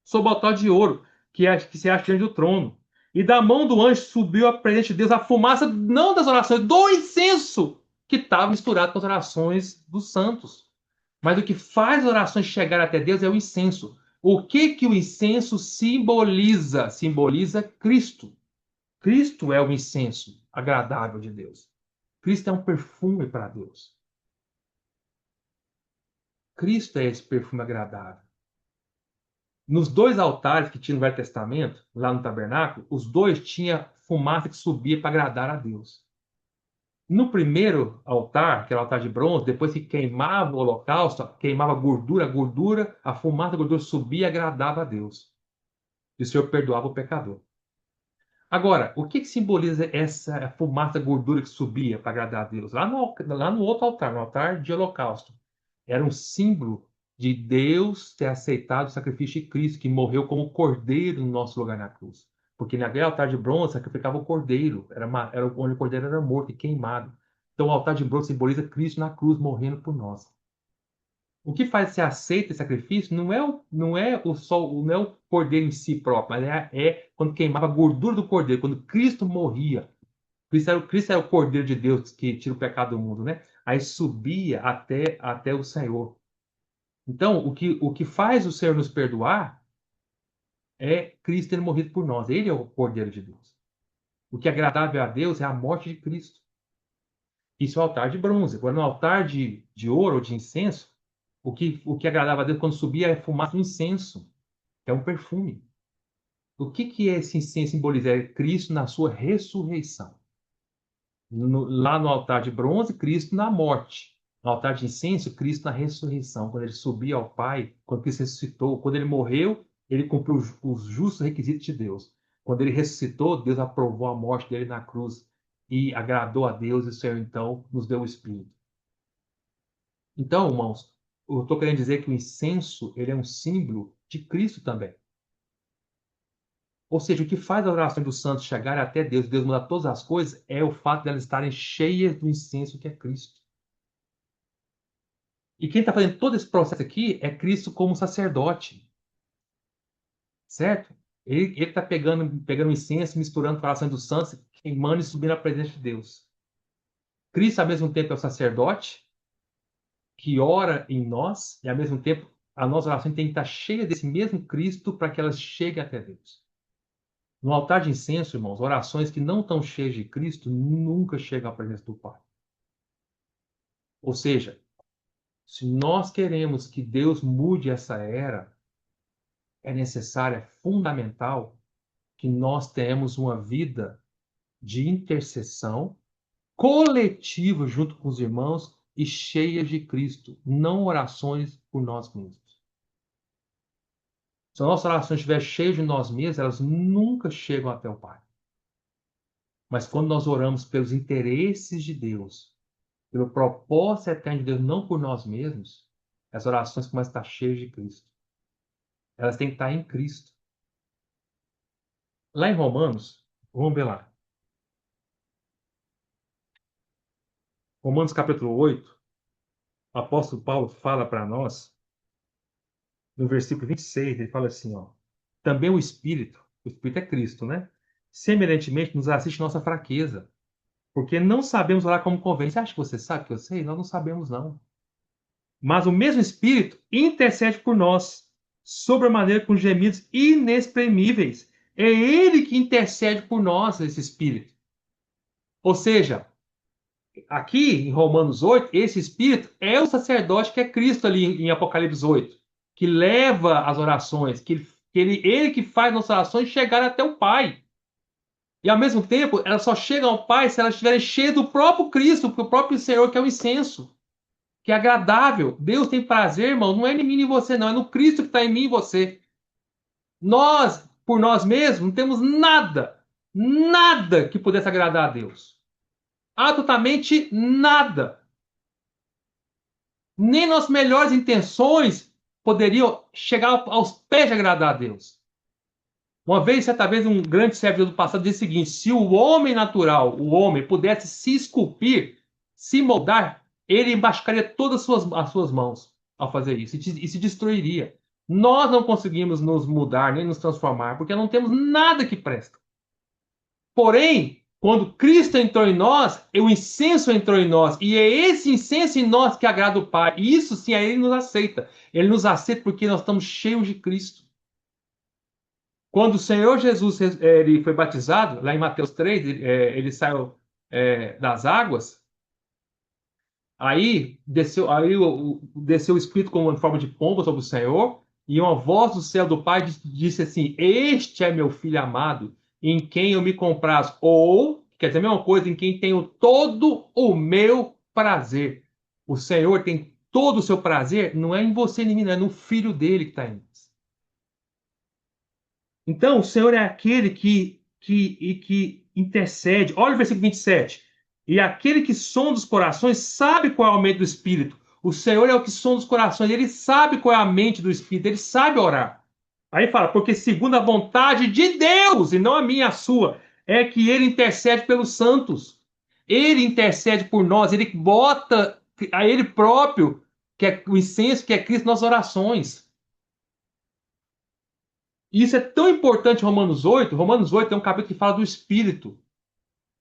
sob o altar de ouro, que se acha diante do trono. E da mão do anjo subiu a presente de Deus a fumaça, não das orações, do incenso, que estava misturado com as orações dos santos. Mas o que faz as orações chegar até Deus é o incenso. O que que o incenso simboliza? Simboliza Cristo. Cristo é o incenso agradável de Deus. Cristo é um perfume para Deus. Cristo é esse perfume agradável. Nos dois altares que tinha no Velho Testamento, lá no tabernáculo, os dois tinham fumaça que subia para agradar a Deus. No primeiro altar, que era o altar de bronze, depois que queimava o holocausto, queimava a gordura, a fumaça da gordura subia e agradava a Deus. E o Senhor perdoava o pecador. Agora, o que simboliza essa fumaça da gordura que subia para agradar a Deus? Lá no outro altar, no altar de holocausto. Era um símbolo de Deus ter aceitado o sacrifício de Cristo, que morreu como cordeiro no nosso lugar na cruz. Porque naquele altar de bronze sacrificava o cordeiro, era onde o cordeiro era morto e queimado. Então o altar de bronze simboliza Cristo na cruz morrendo por nós. O que faz ser aceito esse sacrifício não é o cordeiro em si próprio, mas é quando queimava a gordura do cordeiro, quando Cristo morria. Cristo era o cordeiro de Deus que tira o pecado do mundo, né? Aí subia até o Senhor. Então, o que faz o Senhor nos perdoar é Cristo ter morrido por nós. Ele é o Cordeiro de Deus. O que é agradável a Deus é a morte de Cristo. Isso é o altar de bronze. Agora, no altar de ouro ou de incenso, o que agradava a Deus quando subia é a fumaça do incenso, que é um perfume. O que é esse incenso simboliza? É Cristo na sua ressurreição. Lá no altar de bronze, Cristo na morte. No altar de incenso, Cristo na ressurreição. Quando ele subia ao Pai, quando Cristo ressuscitou, quando ele morreu, ele cumpriu os justos requisitos de Deus. Quando ele ressuscitou, Deus aprovou a morte dele na cruz e agradou a Deus e o Senhor então nos deu o Espírito. Então, irmãos, eu estou querendo dizer que o incenso ele é um símbolo de Cristo também. Ou seja, o que faz a oração dos santos chegar até Deus, Deus mudar todas as coisas, é o fato de elas estarem cheias do incenso que é Cristo. E quem está fazendo todo esse processo aqui é Cristo como sacerdote, certo? Ele está pegando incenso, misturando com a oração dos santos, queimando e subindo à presença de Deus. Cristo, ao mesmo tempo, é o sacerdote que ora em nós, e ao mesmo tempo, a nossa oração tem que estar cheia desse mesmo Cristo para que elas cheguem até Deus. No altar de incenso, irmãos, orações que não estão cheias de Cristo nunca chegam à presença do Pai. Ou seja, se nós queremos que Deus mude essa era, é necessário, é fundamental que nós tenhamos uma vida de intercessão coletiva junto com os irmãos e cheia de Cristo, não orações por nós mesmos. Se as nossas orações estiverem cheias de nós mesmos, elas nunca chegam até o Pai. Mas quando nós oramos pelos interesses de Deus, pelo propósito eterno de Deus, não por nós mesmos, as orações começam a estar cheias de Cristo. Elas têm que estar em Cristo. Lá em Romanos, vamos ver lá. Romanos capítulo 8, o apóstolo Paulo fala para nós, no versículo 26, ele fala assim, ó, também o Espírito é Cristo, né? Semelhantemente, nos assiste nossa fraqueza, porque não sabemos orar como convém. Você acha que você sabe que eu sei? Nós não sabemos, não. Mas o mesmo Espírito intercede por nós, sobre a maneira com gemidos inexprimíveis. É Ele que intercede por nós, esse Espírito. Ou seja, aqui em Romanos 8, esse Espírito é o sacerdote que é Cristo ali em Apocalipse 8, que leva as orações, ele que faz nossas orações chegar até o Pai. E ao mesmo tempo, elas só chegam ao Pai se elas estiverem cheias do próprio Cristo, do próprio Senhor, que é o incenso, que é agradável. Deus tem prazer, irmão, não é em mim e em você, não, é no Cristo que está em mim e você. Nós, por nós mesmos, não temos nada, nada que pudesse agradar a Deus. Absolutamente nada. Nem nossas melhores intenções poderiam chegar aos pés de agradar a Deus. Uma vez, certa vez, um grande servidor do passado disse o seguinte: se o homem natural, o homem, pudesse se esculpir, se moldar, ele machucaria todas as suas mãos ao fazer isso e se destruiria. Nós não conseguimos nos mudar nem nos transformar porque não temos nada que presta. Porém, quando Cristo entrou em nós, o incenso entrou em nós. E é esse incenso em nós que agrada o Pai. E isso sim, aí ele nos aceita. Ele nos aceita porque nós estamos cheios de Cristo. Quando o Senhor Jesus ele foi batizado, lá em Mateus 3, ele saiu das águas, aí desceu o Espírito como em forma de pomba sobre o Senhor, e uma voz do céu do Pai disse assim: Este é meu filho amado, em quem eu me comprazo. Ou, quer dizer a mesma coisa, em quem tenho todo o meu prazer. O Senhor tem todo o seu prazer, não é em você nem em mim, não é no filho dele que está em nós. Então, o Senhor é aquele que intercede. Olha o versículo 27. E aquele que sonda os corações sabe qual é o meio do Espírito. O Senhor é o que sonda os corações. Ele sabe qual é a mente do Espírito. Ele sabe orar. Aí fala, porque segundo a vontade de Deus, e não a minha, a sua, é que ele intercede pelos santos. Ele intercede por nós. Ele bota a ele próprio, que é o incenso, que é Cristo, nas orações. E isso é tão importante em Romanos 8. Romanos 8 é um capítulo que fala do Espírito.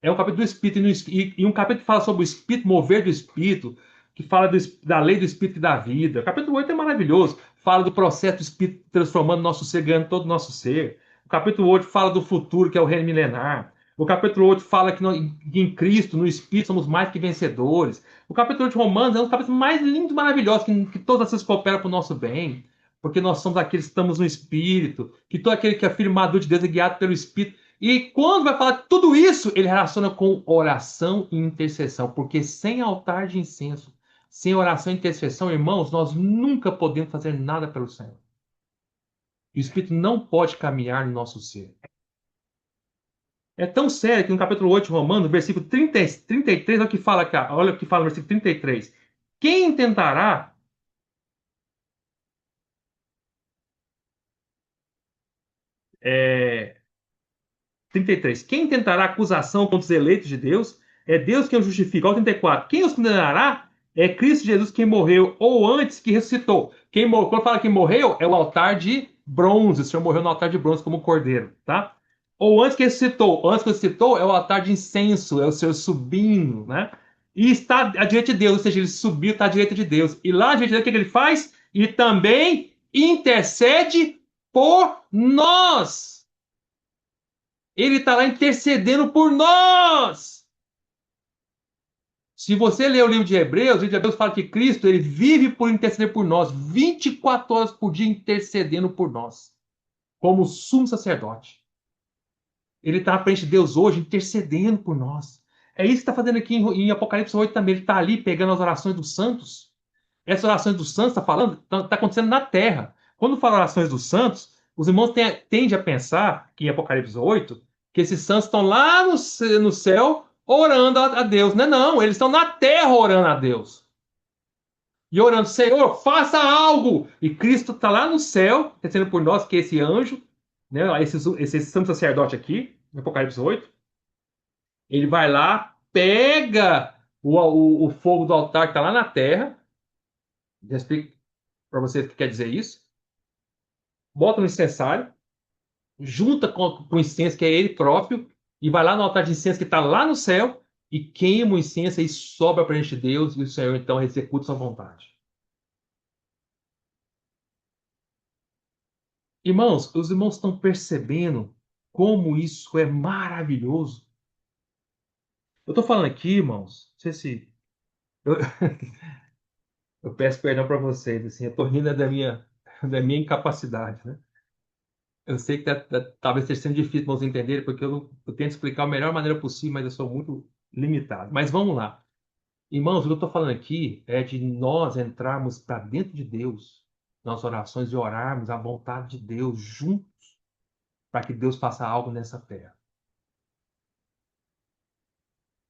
É um capítulo do Espírito. E um capítulo que fala sobre o Espírito, mover do Espírito, que fala da lei do Espírito e da vida. O capítulo 8 é maravilhoso. Fala do processo do Espírito transformando nosso ser, ganhando todo o nosso ser. O capítulo 8 fala do futuro, que é o reino milenar. O capítulo 8 fala que em Cristo, no Espírito, somos mais que vencedores. O capítulo 8 de Romanos é um dos capítulos mais lindos e maravilhosos, que todas essas cooperam para o nosso bem. Porque nós somos aqueles que estamos no Espírito, que todo aquele que é filho maduro de Deus é guiado pelo Espírito. E quando vai falar tudo isso, ele relaciona com oração e intercessão. Porque sem altar de incenso, sem oração e intercessão, irmãos, nós nunca podemos fazer nada pelo Senhor. O Espírito não pode caminhar no nosso ser. É tão sério que no capítulo 8 de Romanos, versículo 33, olha o que fala aqui, olha o que fala no versículo 33. Quem tentará, 33. Quem tentará acusação contra os eleitos de Deus? É Deus quem os justifica. Olha o 34. Quem os condenará? É Cristo Jesus quem morreu, ou antes que ressuscitou. Quando fala que morreu, é o altar de bronze. O Senhor morreu no altar de bronze como cordeiro, tá? Ou antes que ressuscitou. Antes que ressuscitou é o altar de incenso, é o Senhor subindo, né? E está à direita de Deus, ou seja, ele subiu, está à direita de Deus. E lá à direita de Deus, o que ele faz? E também intercede por nós. Ele está lá intercedendo por nós. Se você ler o livro de Hebreus, o livro de Hebreus fala que Cristo ele vive por interceder por nós, 24 horas por dia intercedendo por nós, como sumo sacerdote. Ele está à frente de Deus hoje intercedendo por nós. É isso que está fazendo aqui em Apocalipse 8 também. Ele está ali pegando as orações dos santos. Essas orações dos santos está falando, está acontecendo na terra. Quando fala orações dos santos, os irmãos tendem a pensar que em Apocalipse 8, que esses santos estão lá no céu orando a Deus. Não, não, eles estão na terra orando a Deus. E orando, Senhor, faça algo! E Cristo está lá no céu, intercedendo por nós, que é esse anjo, né, esse santo sacerdote aqui, em Apocalipse 8. Ele vai lá, pega o fogo do altar que está lá na terra. Já explico para vocês o que quer dizer isso. Bota no incensário, junta com o incenso, que é ele próprio, e vai lá no altar de incenso que está lá no céu, e queima o incenso e sobra para a gente Deus, e o Senhor então executa sua vontade. Irmãos, os irmãos estão percebendo como isso é maravilhoso. Eu estou falando aqui, irmãos, não sei se. Eu, eu peço perdão para vocês, assim, eu estou rindo da minha incapacidade, né? Eu sei que talvez esteja sendo difícil para vocês entenderem, porque eu tento explicar da melhor maneira possível, mas eu sou muito limitado. Mas vamos lá. Irmãos, o que eu estou falando aqui é de nós entrarmos para dentro de Deus, nas orações e orarmos a vontade de Deus juntos, para que Deus faça algo nessa terra.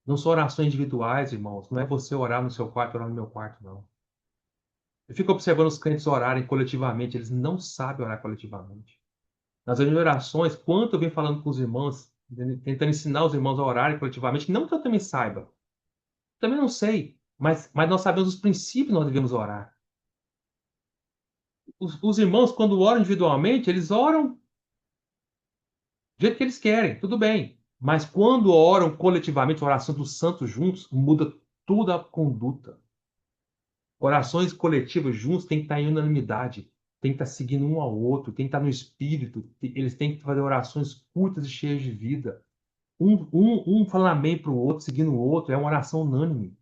Não são orações individuais, irmãos. Não é você orar no seu quarto, orar no meu quarto, não. Eu fico observando os crentes orarem coletivamente, eles não sabem orar coletivamente. Nas orações, quanto eu venho falando com os irmãos, tentando ensinar os irmãos a orarem coletivamente, não que eu também saiba, também não sei, mas nós sabemos os princípios que nós devemos orar. Os irmãos, quando oram individualmente, eles oram do jeito que eles querem, tudo bem. Mas quando oram coletivamente, a oração dos santos juntos, muda toda a conduta. Orações coletivas juntos têm que estar em unanimidade, tem que estar seguindo um ao outro, tem que estar no espírito, eles têm que fazer orações curtas e cheias de vida. Um falando amém para o outro, seguindo o outro, é uma oração unânime.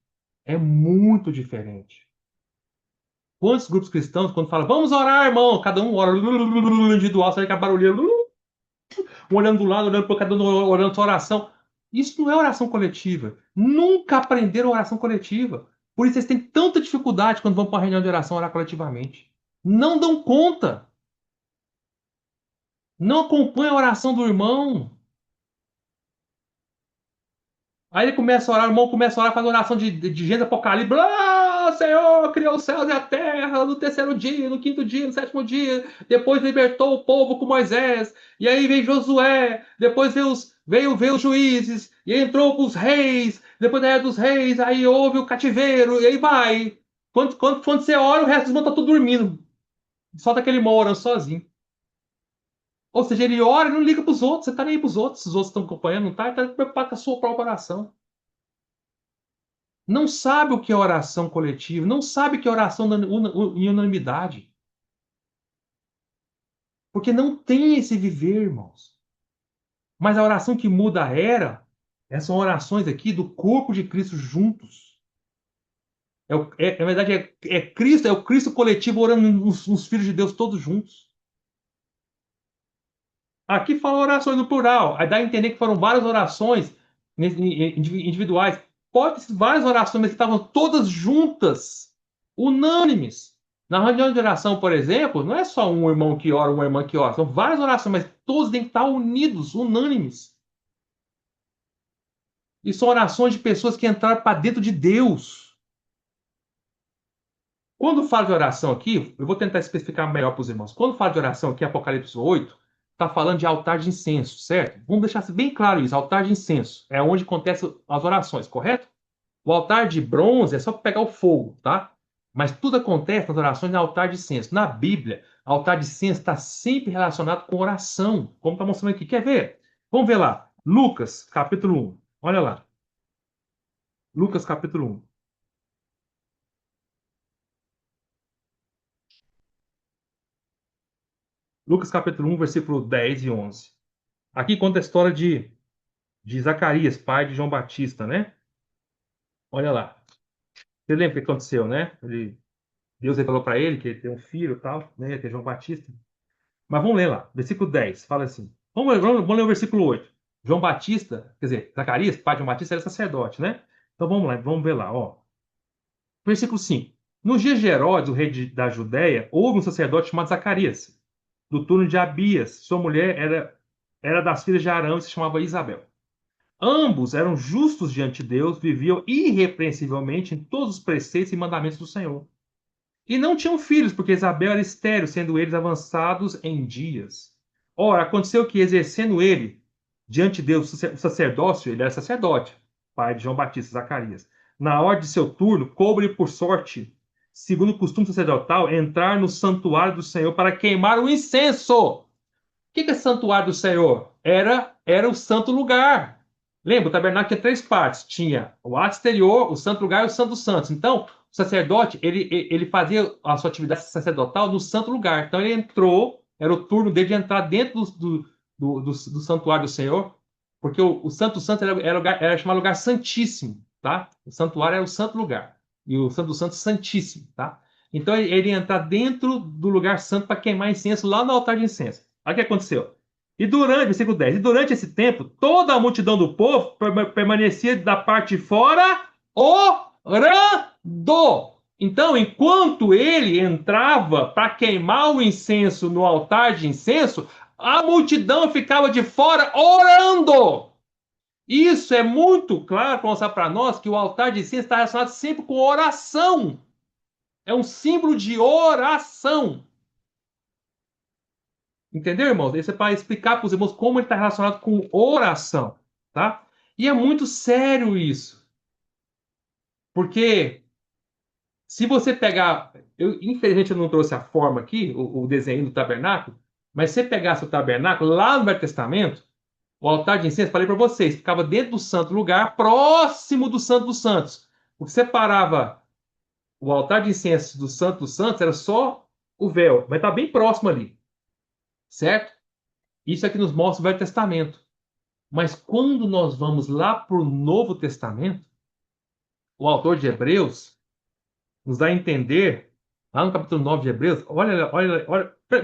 É muito diferente. Quantos grupos cristãos, quando falam, vamos orar, irmão, cada um ora individual, sai com a barulheira, um olhando do lado, olhando para cada um, orando sua oração. Isso não é oração coletiva. Nunca aprenderam oração coletiva. Por isso eles têm tanta dificuldade quando vão para uma reunião de oração orar coletivamente. Não dão conta. Não acompanham a oração do irmão. Aí ele começa a orar, o irmão começa a orar, faz oração de Gênesis Apocalipse. Ah, Senhor criou os céus e a terra no terceiro dia, no quinto dia, no sétimo dia. Depois libertou o povo com Moisés. E aí veio Josué. Depois veio os juízes. E aí entrou com os reis. Depois da era dos reis, aí houve o cativeiro. E aí vai. Quando você ora, o resto dos irmãos tá tudo dormindo. Só daquele irmão orando sozinho. Ou seja, ele ora e não liga para os outros. Você tá nem aí para os outros. Se os outros estão acompanhando, não tá? Ele tá preocupado com a sua própria oração. Não sabe o que é oração coletiva, não sabe o que é oração em unanimidade. Porque não tem esse viver, irmãos. Mas a oração que muda a era, essas são orações aqui do corpo de Cristo juntos. Na verdade, é Cristo, é o Cristo coletivo orando nos filhos de Deus todos juntos. Aqui fala orações no plural. Aí dá a entender que foram várias orações individuais. Pode ser várias orações, mas que estavam todas juntas, unânimes. Na reunião de oração, por exemplo, não é só um irmão que ora, uma irmã que ora. São várias orações, mas todos têm que estar unidos, unânimes. E são orações de pessoas que entraram para dentro de Deus. Quando falo de oração aqui, eu vou tentar especificar melhor para os irmãos. Quando falo de oração aqui, Apocalipse 8, está falando de altar de incenso, certo? Vamos deixar bem claro isso. Altar de incenso é onde acontecem as orações, correto? O altar de bronze é só para pegar o fogo, tá? Mas tudo acontece nas orações no altar de incenso. Na Bíblia, altar de incenso está sempre relacionado com oração, como está mostrando aqui. Quer ver? Vamos ver lá. Lucas, capítulo 1. Olha lá. Lucas, capítulo 1. Lucas, capítulo 1, versículo 10 e 11. Aqui conta a história de Zacarias, pai de João Batista, né? Olha lá. Você lembra o que aconteceu, né? Deus revelou para ele que ele tem um filho e tal, né? Que é João Batista. Mas vamos ler lá. Versículo 10 fala assim. Vamos ler o versículo 8. João Batista, quer dizer, Zacarias, pai de João Batista, era sacerdote, né? Então vamos lá, vamos ver lá, ó. Versículo 5. Nos dias de Herodes, o rei da Judéia, houve um sacerdote chamado Zacarias, do turno de Abias. Sua mulher era das filhas de Arão e se chamava Isabel. Ambos eram justos diante de Deus, viviam irrepreensivelmente em todos os preceitos e mandamentos do Senhor. E não tinham filhos, porque Isabel era estéril, sendo eles avançados em dias. Ora, aconteceu que, exercendo ele diante de Deus o sacerdócio, ele era sacerdote, pai de João Batista, Zacarias. Na hora de seu turno, coube por sorte, segundo o costume sacerdotal, entrar no santuário do Senhor para queimar o incenso. O que é santuário do Senhor? Era o santo lugar. Lembra, o tabernáculo tinha três partes. Tinha o ato exterior, o santo lugar e o santo dos santos. Então, o sacerdote, ele fazia a sua atividade sacerdotal no santo lugar. Então, ele entrou, era o turno dele de entrar dentro do santuário do Senhor, porque o santo dos santos era chamado lugar santíssimo, tá? O santuário era o santo lugar. E o santo dos santos, santíssimo, tá? Então, ele ia entrar dentro do lugar santo para queimar incenso lá no altar de incenso. Olha o que aconteceu. Versículo 10, e durante esse tempo, toda a multidão do povo permanecia da parte de fora orando. Então, enquanto ele entrava para queimar o incenso no altar de incenso, a multidão ficava de fora orando. Isso é muito claro para mostrar para nós que o altar de incenso está relacionado sempre com oração. É um símbolo de oração. Entendeu, irmãos? Isso é para explicar para os irmãos como ele está relacionado com oração, tá? E é muito sério isso. Porque se você pegar. Infelizmente, eu não trouxe a forma aqui, o desenho do tabernáculo, mas se você pegasse o tabernáculo lá no Velho Testamento, o altar de incenso, falei para vocês, ficava dentro do santo lugar, próximo do Santo dos Santos. O que separava o altar de incenso do Santo dos Santos era só o véu, mas está bem próximo ali, certo? Isso aqui nos mostra o Velho Testamento. Mas quando nós vamos lá para o Novo Testamento, o autor de Hebreus nos dá a entender, lá no capítulo 9 de Hebreus, olha.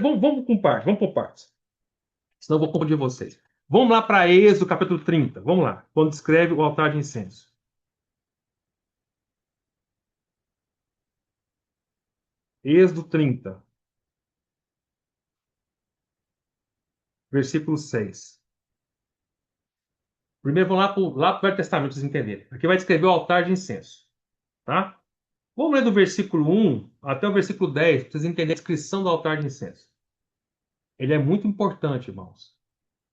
Vamos por partes, vamos por partes. Senão eu vou confundir vocês. Vamos lá para Êxodo, capítulo 30. Vamos lá, quando descreve o altar de incenso. Êxodo 30, versículo 6. Primeiro vamos lá para o Velho Testamento, para vocês entenderem. Aqui vai descrever o altar de incenso. Tá? Vamos ler do versículo 1 até o versículo 10, para vocês entenderem a descrição do altar de incenso. Ele é muito importante, irmãos.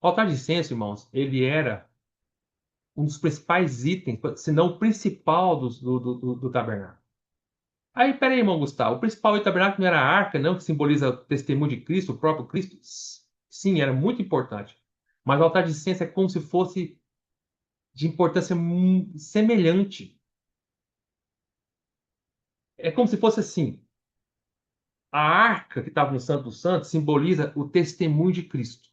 O altar de incenso, irmãos, ele era um dos principais itens, se não o principal do tabernáculo. Aí, peraí, irmão Gustavo, o principal do tabernáculo não era a arca, não, que simboliza o testemunho de Cristo, o próprio Cristo? Sim, era muito importante. Mas o altar de incenso é como se fosse de importância semelhante. É como se fosse assim. A arca que estava no Santo dos Santos simboliza o testemunho de Cristo.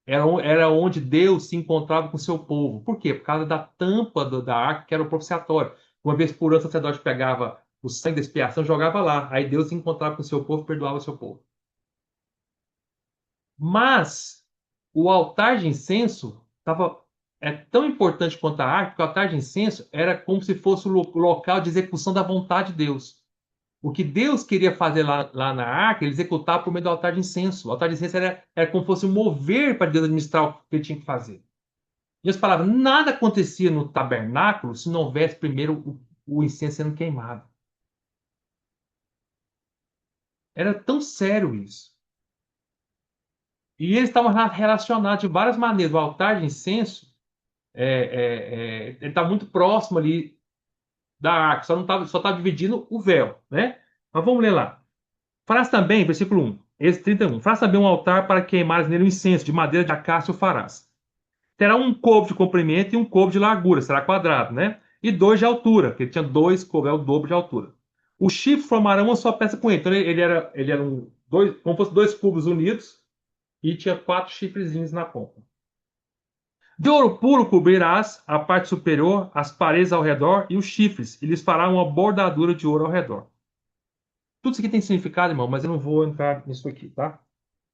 Era onde Deus se encontrava com o seu povo. Por quê? Por causa da tampa da arca, que era o propiciatório. Uma vez por ano, o sacerdote pegava o sangue da expiação e jogava lá. Aí Deus se encontrava com o seu povo e perdoava o seu povo. Mas o altar de incenso é tão importante quanto a arca, porque o altar de incenso era como se fosse o local de execução da vontade de Deus. O que Deus queria fazer lá na arca, ele executava por meio do altar de incenso. O altar de incenso era como se fosse um mover para Deus administrar o que ele tinha que fazer. Deus falava, nada acontecia no tabernáculo se não houvesse primeiro o incenso sendo queimado. Era tão sério isso. E eles estavam relacionados de várias maneiras. O altar de incenso ele está muito próximo ali da arca, só está dividindo o véu, né? Mas vamos ler lá. Farás também, versículo 1, esse 31. Farás também um altar para queimares nele um incenso, de madeira de acácia o farás. Terá um côvado de comprimento e um côvado de largura, será quadrado, né? E dois de altura, porque ele tinha dois côvados, é o dobro de altura. Os chifres formarão uma só peça com ele. Então ele era como se fossem dois cubos unidos e tinha quatro chifrezinhos na ponta. De ouro puro cobrirás a parte superior, as paredes ao redor e os chifres, e lhes fará uma bordadura de ouro ao redor. Tudo isso aqui tem significado, irmão, mas eu não vou entrar nisso aqui, tá?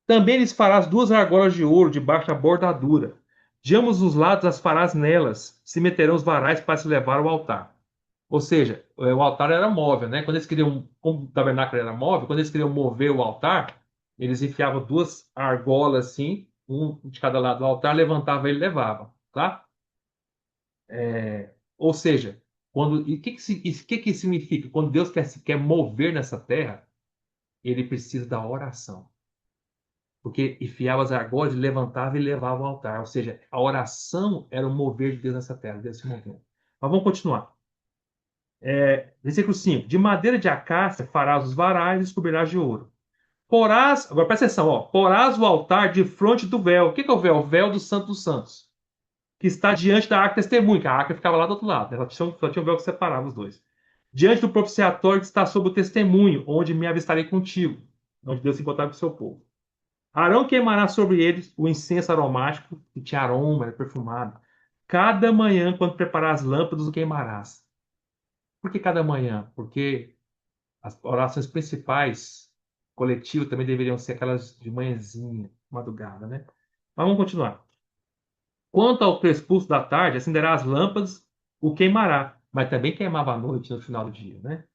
Também lhes farás duas argolas de ouro debaixo da bordadura. De ambos os lados as farás nelas, se meterão os varais para se levar ao altar. Ou seja, o altar era móvel, né? Quando eles queriam, como o tabernáculo era móvel, quando eles queriam mover o altar, eles enfiavam duas argolas assim, um de cada lado do altar, levantava ele e levava, tá? Ou seja, e o que que significa? Quando Deus quer mover nessa terra, ele precisa da oração. Porque enfiava as argolas, levantava e levava ao altar. Ou seja, a oração era o mover de Deus nessa terra, Deus se movendo. Mas vamos continuar. Versículo 5. De madeira de acácia farás os varais e os cobrirás de ouro. Porás, agora presta atenção, ó. Porás o altar de fronte do véu. O que que é o véu? O véu do Santo dos Santos. Que está diante da arca testemunho, que a arca ficava lá do outro lado. Ela só tinha um véu que separava os dois. Diante do propiciatório que está sob o testemunho, onde me avistarei contigo. Onde Deus se encontrava com o seu povo. Arão queimará sobre eles o incenso aromático, que tinha aroma, era perfumado. Cada manhã, quando preparar as lâmpadas, o queimarás. Por que cada manhã? Porque as orações principais, coletivas, também deveriam ser aquelas de manhãzinha, madrugada, né? Mas vamos continuar. Quanto ao crepúsculo da tarde, acenderá as lâmpadas, o queimará, mas também queimava à noite no final do dia, né?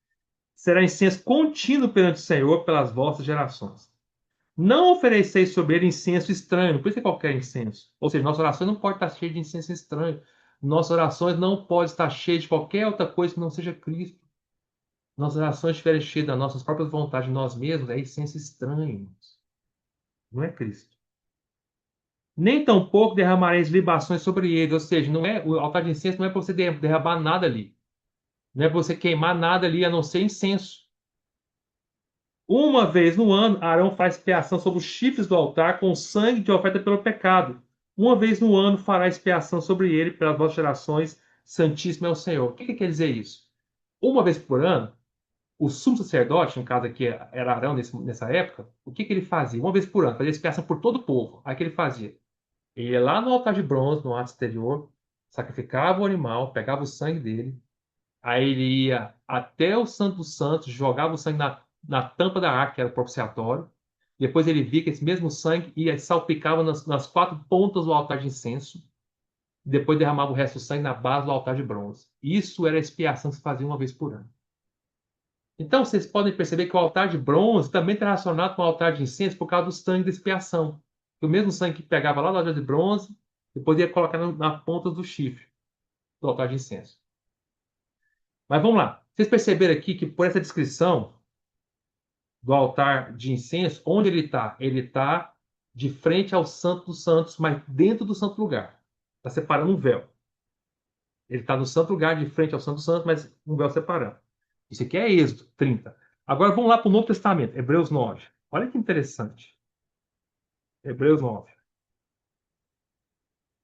Será incenso contínuo perante o Senhor pelas vossas gerações. Não ofereceis sobre ele incenso estranho, não precisa ser qualquer incenso. Ou seja, nossa oração não pode estar cheia de incenso estranho. Nossas orações não podem estar cheias de qualquer outra coisa que não seja Cristo. Nossas orações estiverem cheias das nossas próprias vontades de nós mesmos, é incenso estranho. Não é Cristo. Nem tampouco derramareis libações sobre ele. Ou seja, não é, o altar de incenso não é para você derramar nada ali. Não é para você queimar nada ali, a não ser incenso. Uma vez no ano, Arão faz expiação sobre os chifres do altar com sangue de oferta pelo pecado. Uma vez no ano fará expiação sobre ele pelas vossas gerações. Santíssimo é o Senhor. O que quer dizer isso? Uma vez por ano, o sumo sacerdote, no caso aqui era Arão nessa época, o que ele fazia? Uma vez por ano, fazia expiação por todo o povo. Aí o que ele fazia? Ele ia lá no altar de bronze, no ato exterior, sacrificava o animal, pegava o sangue dele, aí ele ia até o Santo dos Santos, jogava o sangue na tampa da arca, que era o propiciatório. Depois ele via que esse mesmo sangue ia salpicava nas quatro pontas do altar de incenso. Depois derramava o resto do sangue na base do altar de bronze. Isso era a expiação que se fazia uma vez por ano. Então vocês podem perceber que o altar de bronze também está relacionado com o altar de incenso por causa do sangue da expiação. O mesmo sangue que pegava lá no altar de bronze, depois ia colocar na ponta do chifre do altar de incenso. Mas vamos lá. Vocês perceberam aqui que por essa descrição do altar de incenso, onde ele está? Ele está de frente ao Santo dos Santos, mas dentro do Santo Lugar. Está separando um véu. Ele está no Santo Lugar, de frente ao Santo dos Santos, mas um véu separando. Isso aqui é Êxodo 30. Agora vamos lá para o Novo Testamento, Hebreus 9. Olha que interessante. Hebreus 9,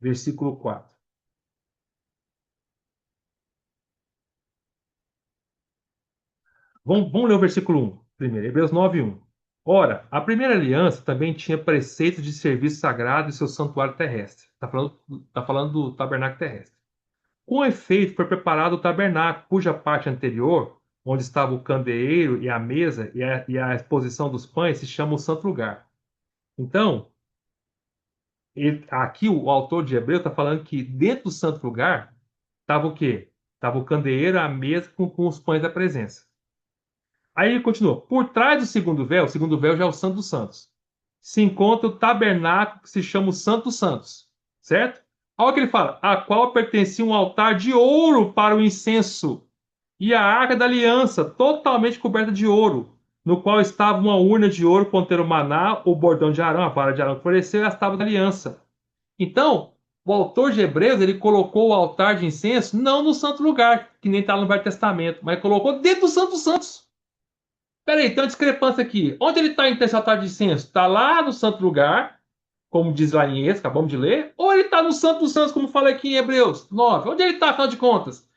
versículo 4. Vamos ler o versículo 1 primeiro. Hebreus 9, 1. Ora, a primeira aliança também tinha preceitos de serviço sagrado e seu santuário terrestre. Tá falando do tabernáculo terrestre. Com efeito, foi preparado o tabernáculo, cuja parte anterior, onde estava o candeeiro e a mesa e a exposição dos pães, se chama o Santo Lugar. Então, aqui o autor de Hebreu está falando que dentro do Santo Lugar estava o quê? Estava o candeeiro, a mesa com os pães da presença. Aí ele continua. Por trás do o segundo véu já é o Santo dos Santos, se encontra o tabernáculo que se chama o Santo dos Santos. Certo? Olha o que ele fala. A qual pertencia um altar de ouro para o incenso e a arca da aliança, totalmente coberta de ouro, no qual estava uma urna de ouro contendo o maná, o bordão de Arão, a vara de Arão que floresceu e as tábuas da aliança. Então, o autor de Hebreus, ele colocou o altar de incenso não no santo lugar, que nem está no Velho Testamento, mas colocou dentro do Santo dos Santos. Peraí, tem uma discrepância aqui. Onde ele está em esse altar de incenso? Está lá no santo lugar, como diz lá em Êxodo, acabamos de ler, ou ele está no Santo dos Santos, como falei aqui em Hebreus 9? Onde ele está, afinal de contas?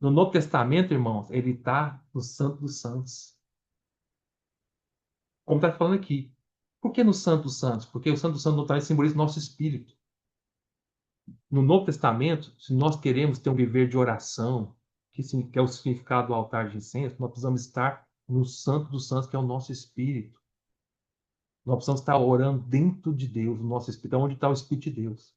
No Novo Testamento, irmãos, ele está no Santo dos Santos. Como está falando aqui. Por que no Santo dos Santos? Porque o Santo dos Santos não está simboliza o nosso espírito. No Novo Testamento, se nós queremos ter um viver de oração, que é o significado do altar de incenso, nós precisamos estar no Santo dos Santos, que é o nosso espírito. Nós precisamos estar orando dentro de Deus, no nosso espírito, onde está o Espírito de Deus.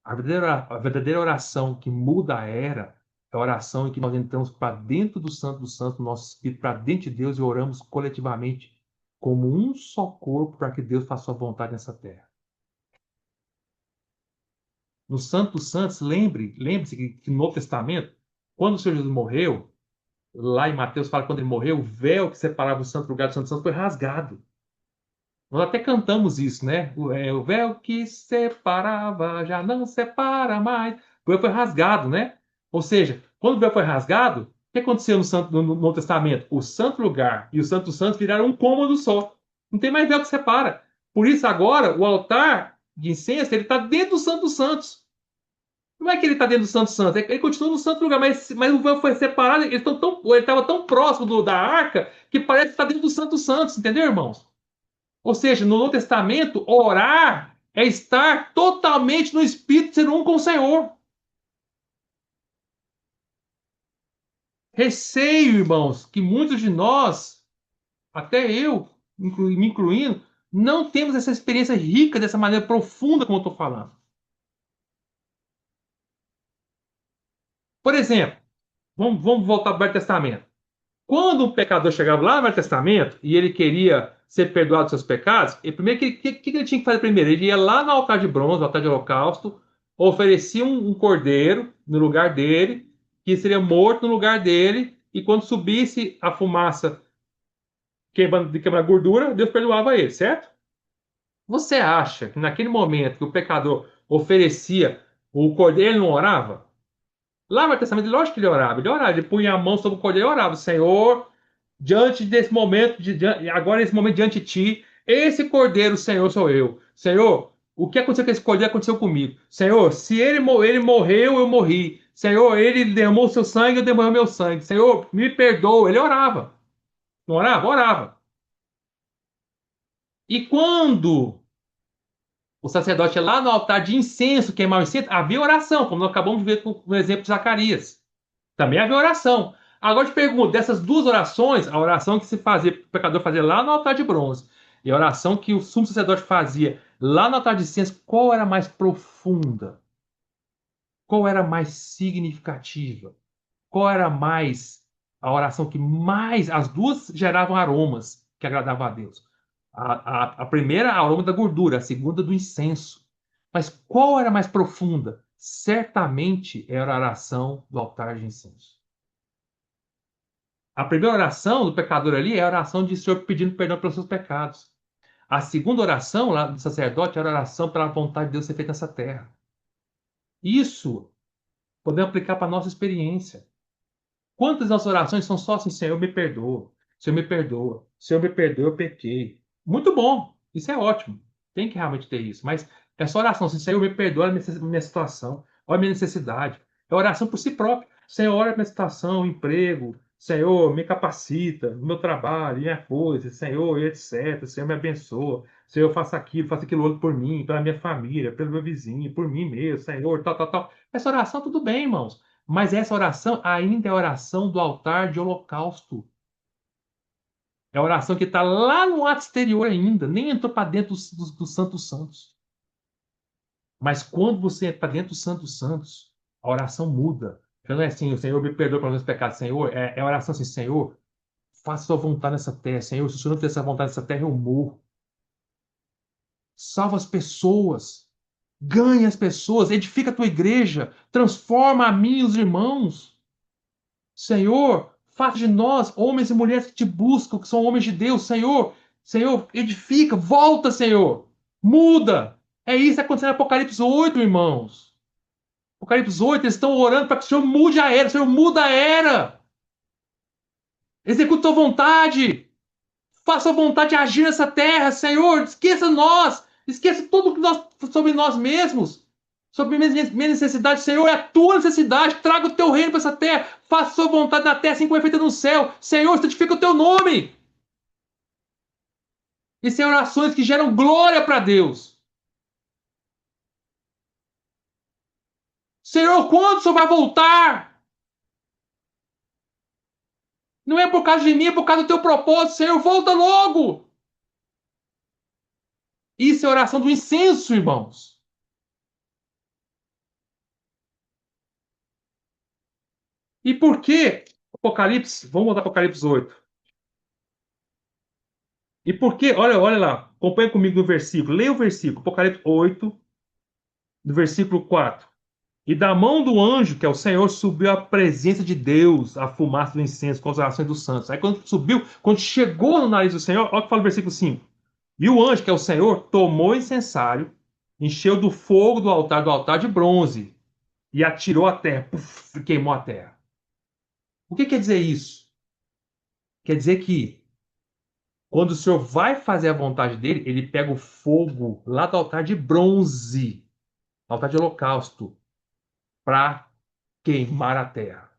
A verdadeira oração que muda a era é a oração em que nós entramos para dentro do Santo dos Santos, do nosso espírito, para dentro de Deus e oramos coletivamente como um só corpo para que Deus faça a sua vontade nessa terra. No Santo dos Santos, lembre-se que no Novo Testamento, quando o Senhor Jesus morreu, lá em Mateus fala que quando ele morreu, o véu que separava o santo lugar do Santo dos Santos foi rasgado. Nós até cantamos isso, né? O véu que separava já não separa mais. O véu foi rasgado, né? Ou seja, quando o véu foi rasgado, o que aconteceu no Novo Testamento? O santo lugar e o santo dos santos viraram um cômodo só. Não tem mais véu que separa. Por isso, agora, o altar de incenso ele está dentro do santo dos santos. Não é que ele está dentro do santo dos santos, ele continua no santo lugar, mas o véu foi separado, ele estava tão próximo da arca que parece que está dentro do santo dos santos, entendeu, irmãos? Ou seja, no Novo Testamento, orar é estar totalmente no Espírito, ser um com o Senhor. Receio, irmãos, que muitos de nós, até eu, me incluindo, não temos essa experiência rica dessa maneira profunda como eu estou falando. Por exemplo, vamos voltar para o Velho Testamento. Quando um pecador chegava lá no Velho Testamento e ele queria ser perdoado dos seus pecados, que ele tinha que fazer primeiro? Ele ia lá no altar de bronze, no altar de holocausto, oferecia um cordeiro no lugar dele, que seria morto no lugar dele, e quando subisse a fumaça de queimar gordura, Deus perdoava ele, certo? Você acha que naquele momento que o pecador oferecia o cordeiro, ele não orava? Lá no Velho Testamento, lógico que ele orava, ele punha a mão sobre o cordeiro e orava, Senhor, diante desse momento, agora esse momento diante de ti, esse cordeiro, Senhor, sou eu. Senhor, o que aconteceu com esse cordeiro aconteceu comigo. Senhor, se ele morreu, eu morri. Senhor, ele derramou o seu sangue, eu derramei o meu sangue. Senhor, me perdoa. Ele orava. Não orava? Orava. E quando o sacerdote ia lá no altar de incenso, queimar o incenso, havia oração, como nós acabamos de ver no exemplo de Zacarias. Também havia oração. Agora eu te pergunto, dessas duas orações, a oração que se fazia, o pecador fazia lá no altar de bronze, e a oração que o sumo sacerdote fazia lá no altar de incenso, qual era mais profunda? Qual era mais significativa? Qual era mais a oração que mais. As duas geravam aromas que agradavam a Deus. A primeira, a aroma da gordura, a segunda, do incenso. Mas qual era mais profunda? Certamente era a oração do altar de incenso. A primeira oração do pecador ali é a oração de Senhor pedindo perdão pelos seus pecados. A segunda oração lá do sacerdote era a oração pela vontade de Deus ser feita nessa terra. Isso podemos aplicar para a nossa experiência. Quantas das nossas orações são só assim, Senhor, me perdoa, Senhor, me perdoa, Senhor, me perdoa, eu pequei. Muito bom, isso é ótimo. Tem que realmente ter isso. Mas é só oração assim, Senhor, me perdoa a minha situação, olha a minha necessidade. É oração por si próprio. Senhor, olha a minha situação, emprego, Senhor, me capacita no meu trabalho, minha coisa, Senhor, e etc. Senhor, me abençoa. Senhor, faça aquilo outro por mim, pela minha família, pelo meu vizinho, por mim mesmo, Senhor, tal, tal, tal. Essa oração, tudo bem, irmãos. Mas essa oração ainda é a oração do altar de holocausto. É a oração que está lá no ato exterior ainda, nem entrou para dentro dos Santos Santos. Mas quando você entra para dentro dos Santos Santos, a oração muda. Já não é assim, o Senhor me perdoa pelos meus pecados, Senhor. É a oração assim, Senhor, faça sua vontade nessa terra, Senhor. Se o Senhor não fizer essa vontade nessa terra, eu morro. Salva as pessoas. Ganha as pessoas. Edifica a tua igreja. Transforma a mim e os irmãos. Senhor, faça de nós homens e mulheres que te buscam, que são homens de Deus. Senhor, Senhor, edifica. Volta, Senhor. Muda. É isso que acontecendo no Apocalipse 8, irmãos. Apocalipse 8, eles estão orando para que o Senhor mude a era. O Senhor muda a era. Executa a tua vontade. Faça a vontade de agir nessa terra, Senhor. Esqueça nós. Esqueça tudo que nós sobre nós mesmos. Sobre minha necessidade, Senhor, é a tua necessidade. Traga o teu reino para essa terra. Faça a sua vontade na terra, assim como é feita no céu. Senhor, santifica o teu nome. E são orações que geram glória para Deus. Senhor, quando o Senhor vai voltar? Não é por causa de mim, é por causa do teu propósito. Senhor, volta logo. Isso é oração do incenso, irmãos. E por que Apocalipse? Vamos voltar para Apocalipse 8. E por que? Olha lá, acompanha comigo no versículo. Leia o versículo, Apocalipse 8, do versículo 4. E da mão do anjo, que é o Senhor, subiu a presença de Deus, a fumaça do incenso com as orações dos santos. Aí quando subiu, quando chegou no nariz do Senhor, olha o que fala o versículo 5. E o anjo, que é o Senhor, tomou o incensário, encheu do altar de bronze, e atirou a terra, puf, e queimou a terra. O que quer dizer isso? Quer dizer que quando o Senhor vai fazer a vontade dele, ele pega o fogo lá do altar de bronze, altar de holocausto, para queimar a terra.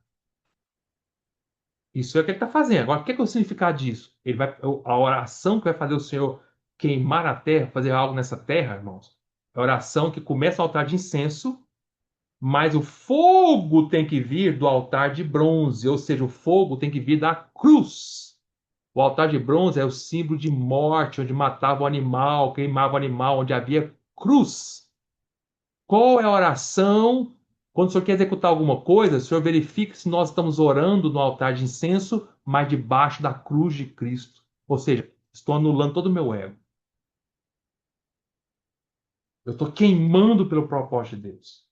Isso é o que ele está fazendo. Agora, o que é o significado disso? Ele vai, a oração que vai fazer o Senhor queimar a terra, fazer algo nessa terra, irmãos, é a oração que começa no altar de incenso, mas o fogo tem que vir do altar de bronze, ou seja, o fogo tem que vir da cruz. O altar de bronze é o símbolo de morte, onde matava o animal, queimava o animal, onde havia cruz. Qual é a oração? Quando o Senhor quer executar alguma coisa, o Senhor verifica se nós estamos orando no altar de incenso, mas debaixo da cruz de Cristo. Ou seja, estou anulando todo o meu ego. Eu estou queimando pelo propósito de Deus.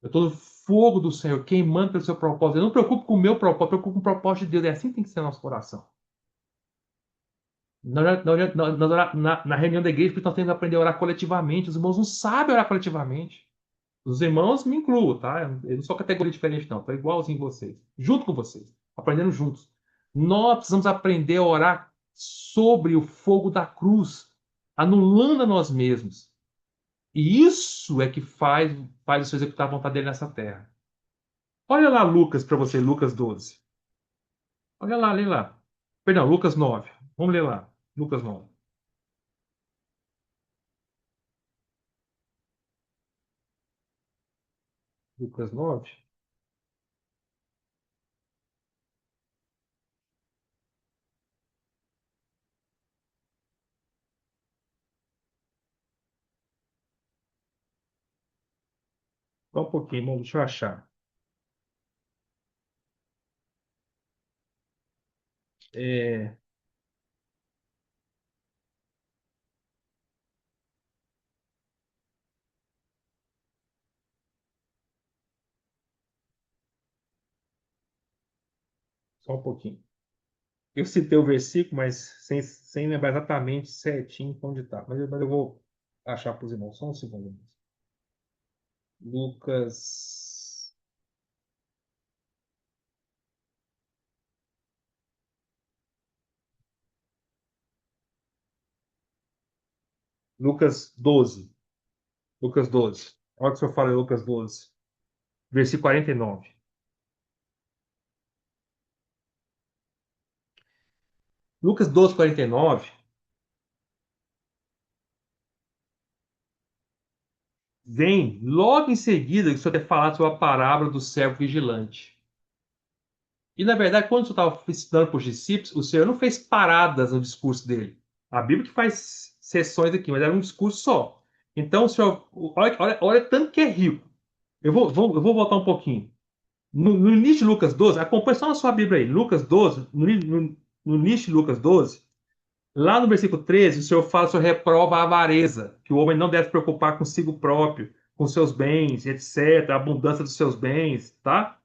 Eu estou no fogo do Senhor, queimando pelo seu propósito. Eu não me preocupo com o meu propósito, eu me preocupo com o propósito de Deus. É assim que tem que ser a nosso coração. Na reunião da igreja, nós temos que aprender a orar coletivamente. Os irmãos não sabem orar coletivamente. Os irmãos me incluo, tá? Eu não sou categoria diferente, não. Estou igualzinho vocês. Junto com vocês. Aprendendo juntos. Nós precisamos aprender a orar sobre o fogo da cruz, anulando a nós mesmos. E isso é que faz o Senhor executar a vontade dele nessa terra. Olha lá Lucas para você, Lucas 12. Olha lá, lê lá. Perdão, Lucas 9. Vamos ler lá. Lucas 9. Lucas 9. Só um pouquinho, irmão, deixa eu achar. É, só um pouquinho. Eu citei o versículo, mas sem lembrar exatamente certinho onde está. Mas eu vou achar para os irmãos. Só um segundo. Lucas. Lucas 12. Lucas 12. Olha o que o senhor fala em Lucas 12. Versículo 49. Lucas 12, 49, vem logo em seguida que o Senhor tem falado sobre a parábola do servo vigilante. E, na verdade, quando o Senhor estava ensinando para os discípulos, o Senhor não fez paradas no discurso dele. A Bíblia que faz sessões aqui, mas era um discurso só. Então, o Senhor, olha tanto que é rico. Eu vou voltar um pouquinho. No início de Lucas 12, acompanhe só na sua Bíblia aí. Lucas 12, no início de Lucas 12, lá no versículo 13, o Senhor fala sobre reprova a avareza, que o homem não deve se preocupar consigo próprio, com seus bens, etc., a abundância dos seus bens, tá?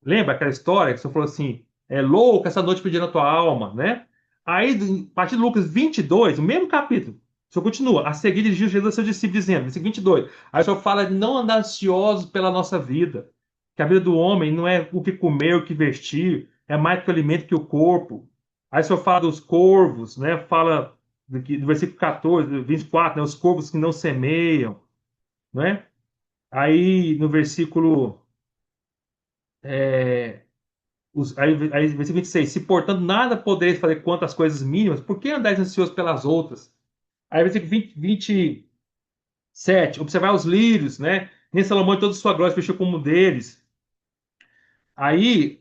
Lembra aquela história que o Senhor falou assim, é louco essa noite pedindo a tua alma, né? Aí, a partir de Lucas 22, o mesmo capítulo, o Senhor continua, a seguir dirigiu Jesus a seus discípulos, dizendo, versículo 22, aí o Senhor fala de não andar ansiosos pela nossa vida, que a vida do homem não é o que comer, o que vestir, é mais que o alimento que o corpo. Aí o Senhor fala dos corvos, né? Fala do versículo 14, 24, né? Os corvos que não semeiam, né? Aí no versículo é, aí, versículo 26. Se, portanto, nada podereis fazer quanto às coisas mínimas, por que andais ansiosos pelas outras? Aí, versículo 27. Observar os lírios, né? Nem Salomão em toda sua glória se vestiu como um deles. Aí,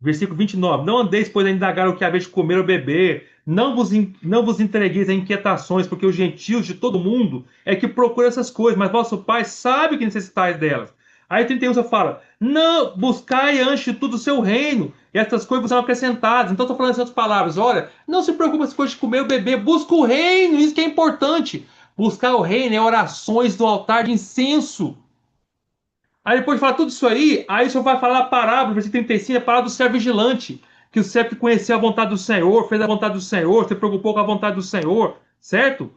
versículo 29. Não andeis, pois, a indagar o que haver de comer ou beber. Não vos entregueis a inquietações, porque os gentios de todo mundo é que procuram essas coisas, mas vosso Pai sabe que necessitais delas. Aí 31 você fala: não, buscai antes de tudo o seu reino, e essas coisas são acrescentadas. Então, estou falando essas palavras: olha, não se preocupe com as coisas de comer ou beber, busca o reino, isso que é importante. Buscar o reino é orações do altar de incenso. Aí depois de falar tudo isso aí o senhor vai falar a parábola, versículo 35, a parábola do servo vigilante, que o servo que conheceu a vontade do Senhor, fez a vontade do Senhor, se preocupou com a vontade do Senhor, certo?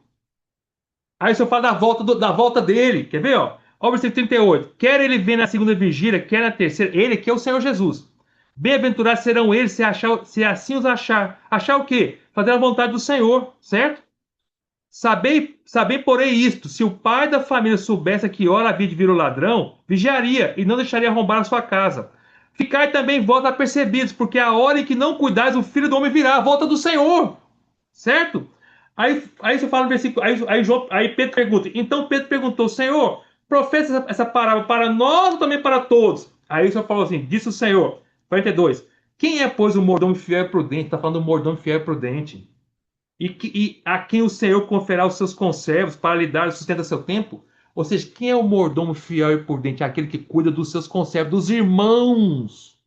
Aí o senhor fala da volta dele, quer ver, ó? Ó o versículo 38. Quer ele venha na segunda vigília, quer na terceira, ele que é o Senhor Jesus. Bem-aventurados serão eles se assim os achar. Achar o quê? Fazer a vontade do Senhor, certo? Sabei, porém, isto: se o pai da família soubesse a que hora havia de vir o ladrão, vigiaria e não deixaria arrombar a sua casa. Ficai também vós apercebidos, porque a hora em que não cuidais, o filho do homem virá, a volta do Senhor. Certo? Aí você fala no versículo. Aí Pedro pergunta. Então Pedro perguntou: Senhor, professa essa parábola para nós ou também para todos? Aí o Senhor falou assim: disse o Senhor, 42. Quem é, pois, o mordomo fiel e prudente? Está falando do mordomo fiel e prudente e a quem o Senhor conferirá os seus conservos para lhe dar o sustento a seu tempo? Ou seja, quem é o mordomo fiel e prudente? Aquele que cuida dos seus conservos, dos irmãos.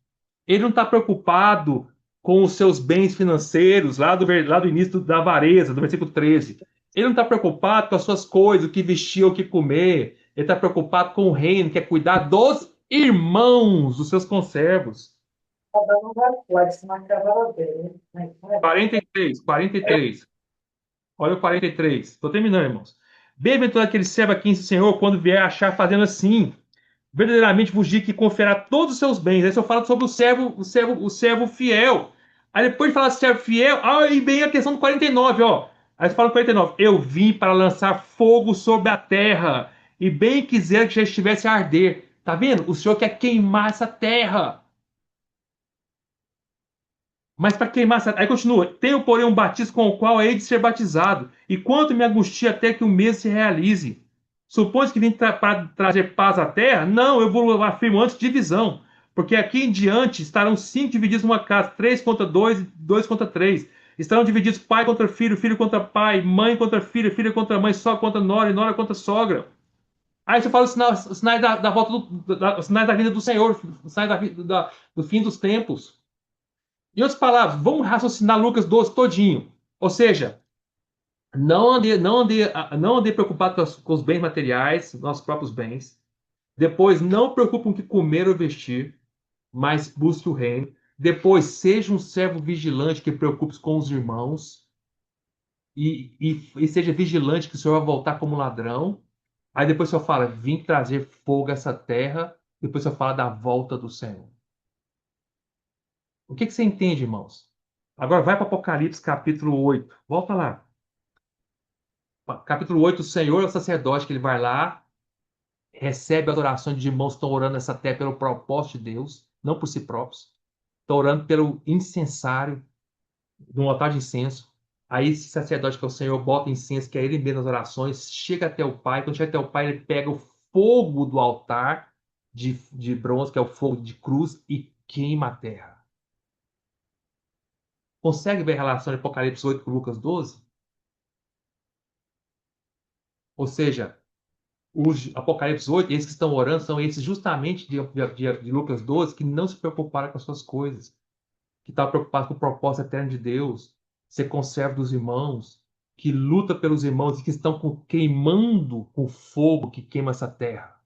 Ele não está preocupado com os seus bens financeiros, lá do início da avareza, do versículo 13. Ele não está preocupado com as suas coisas, o que vestir, o que comer. Ele está preocupado com o reino, que é cuidar dos irmãos, dos seus conservos. Cada um vai pode se marcar dele, né? 43, 43. Olha o 43. Estou terminando, irmãos. Bem-aventurado aquele servo a quem o Senhor, quando vier achar fazendo assim, verdadeiramente vos digo que confiará todos os seus bens. Aí só fala sobre o servo fiel. Aí depois de falar de servo fiel, aí vem a questão do 49, ó. Aí fala no 49, eu vim para lançar fogo sobre a terra, e bem quiser que já estivesse a arder. Tá vendo? O Senhor quer queimar essa terra. Mas para queimar, aí continua: tenho, porém, um batismo com o qual hei de ser batizado, e quanto me angustia até que o mesmo se realize. Supões que vim para trazer paz à terra? Não, eu vou afirmo antes divisão, porque aqui em diante estarão cinco divididos numa casa, três contra dois, dois contra três. Estarão divididos pai contra filho, filho contra pai, mãe contra filho, filho contra mãe, sogra contra nora e nora contra sogra. Aí você fala os sinais da volta os sinais da vinda do Senhor, os sinais do fim dos tempos. Em outras palavras, vamos raciocinar Lucas 12 todinho. Ou seja, não andei preocupado com os bens materiais, nossos próprios bens. Depois, não preocupe com o que comer ou vestir, mas busque o reino. Depois, seja um servo vigilante que preocupe-se com os irmãos e seja vigilante que o Senhor vai voltar como ladrão. Aí depois o Senhor fala, vim trazer fogo a essa terra. Depois o Senhor fala da volta do Senhor. O que você entende, irmãos? Agora vai para Apocalipse capítulo 8. Volta lá. Capítulo 8, o Senhor é o sacerdote, que ele vai lá, recebe as orações de irmãos que estão orando nessa terra pelo propósito de Deus, não por si próprios. Estão orando pelo incensário. no altar de incenso. Aí esse sacerdote que é o Senhor bota incenso, que é ele mesmo nas orações, chega até o Pai. Quando chega até o Pai, ele pega o fogo do altar de bronze, que é o fogo de cruz, e queima a terra. Consegue ver a relação de Apocalipse 8 com Lucas 12? Ou seja, os Apocalipse 8, esses que estão orando, são esses justamente de Lucas 12, que não se preocuparam com as suas coisas, que estão preocupados com o propósito eterno de Deus, ser conservo dos irmãos, que luta pelos irmãos e que estão queimando com fogo que queima essa terra.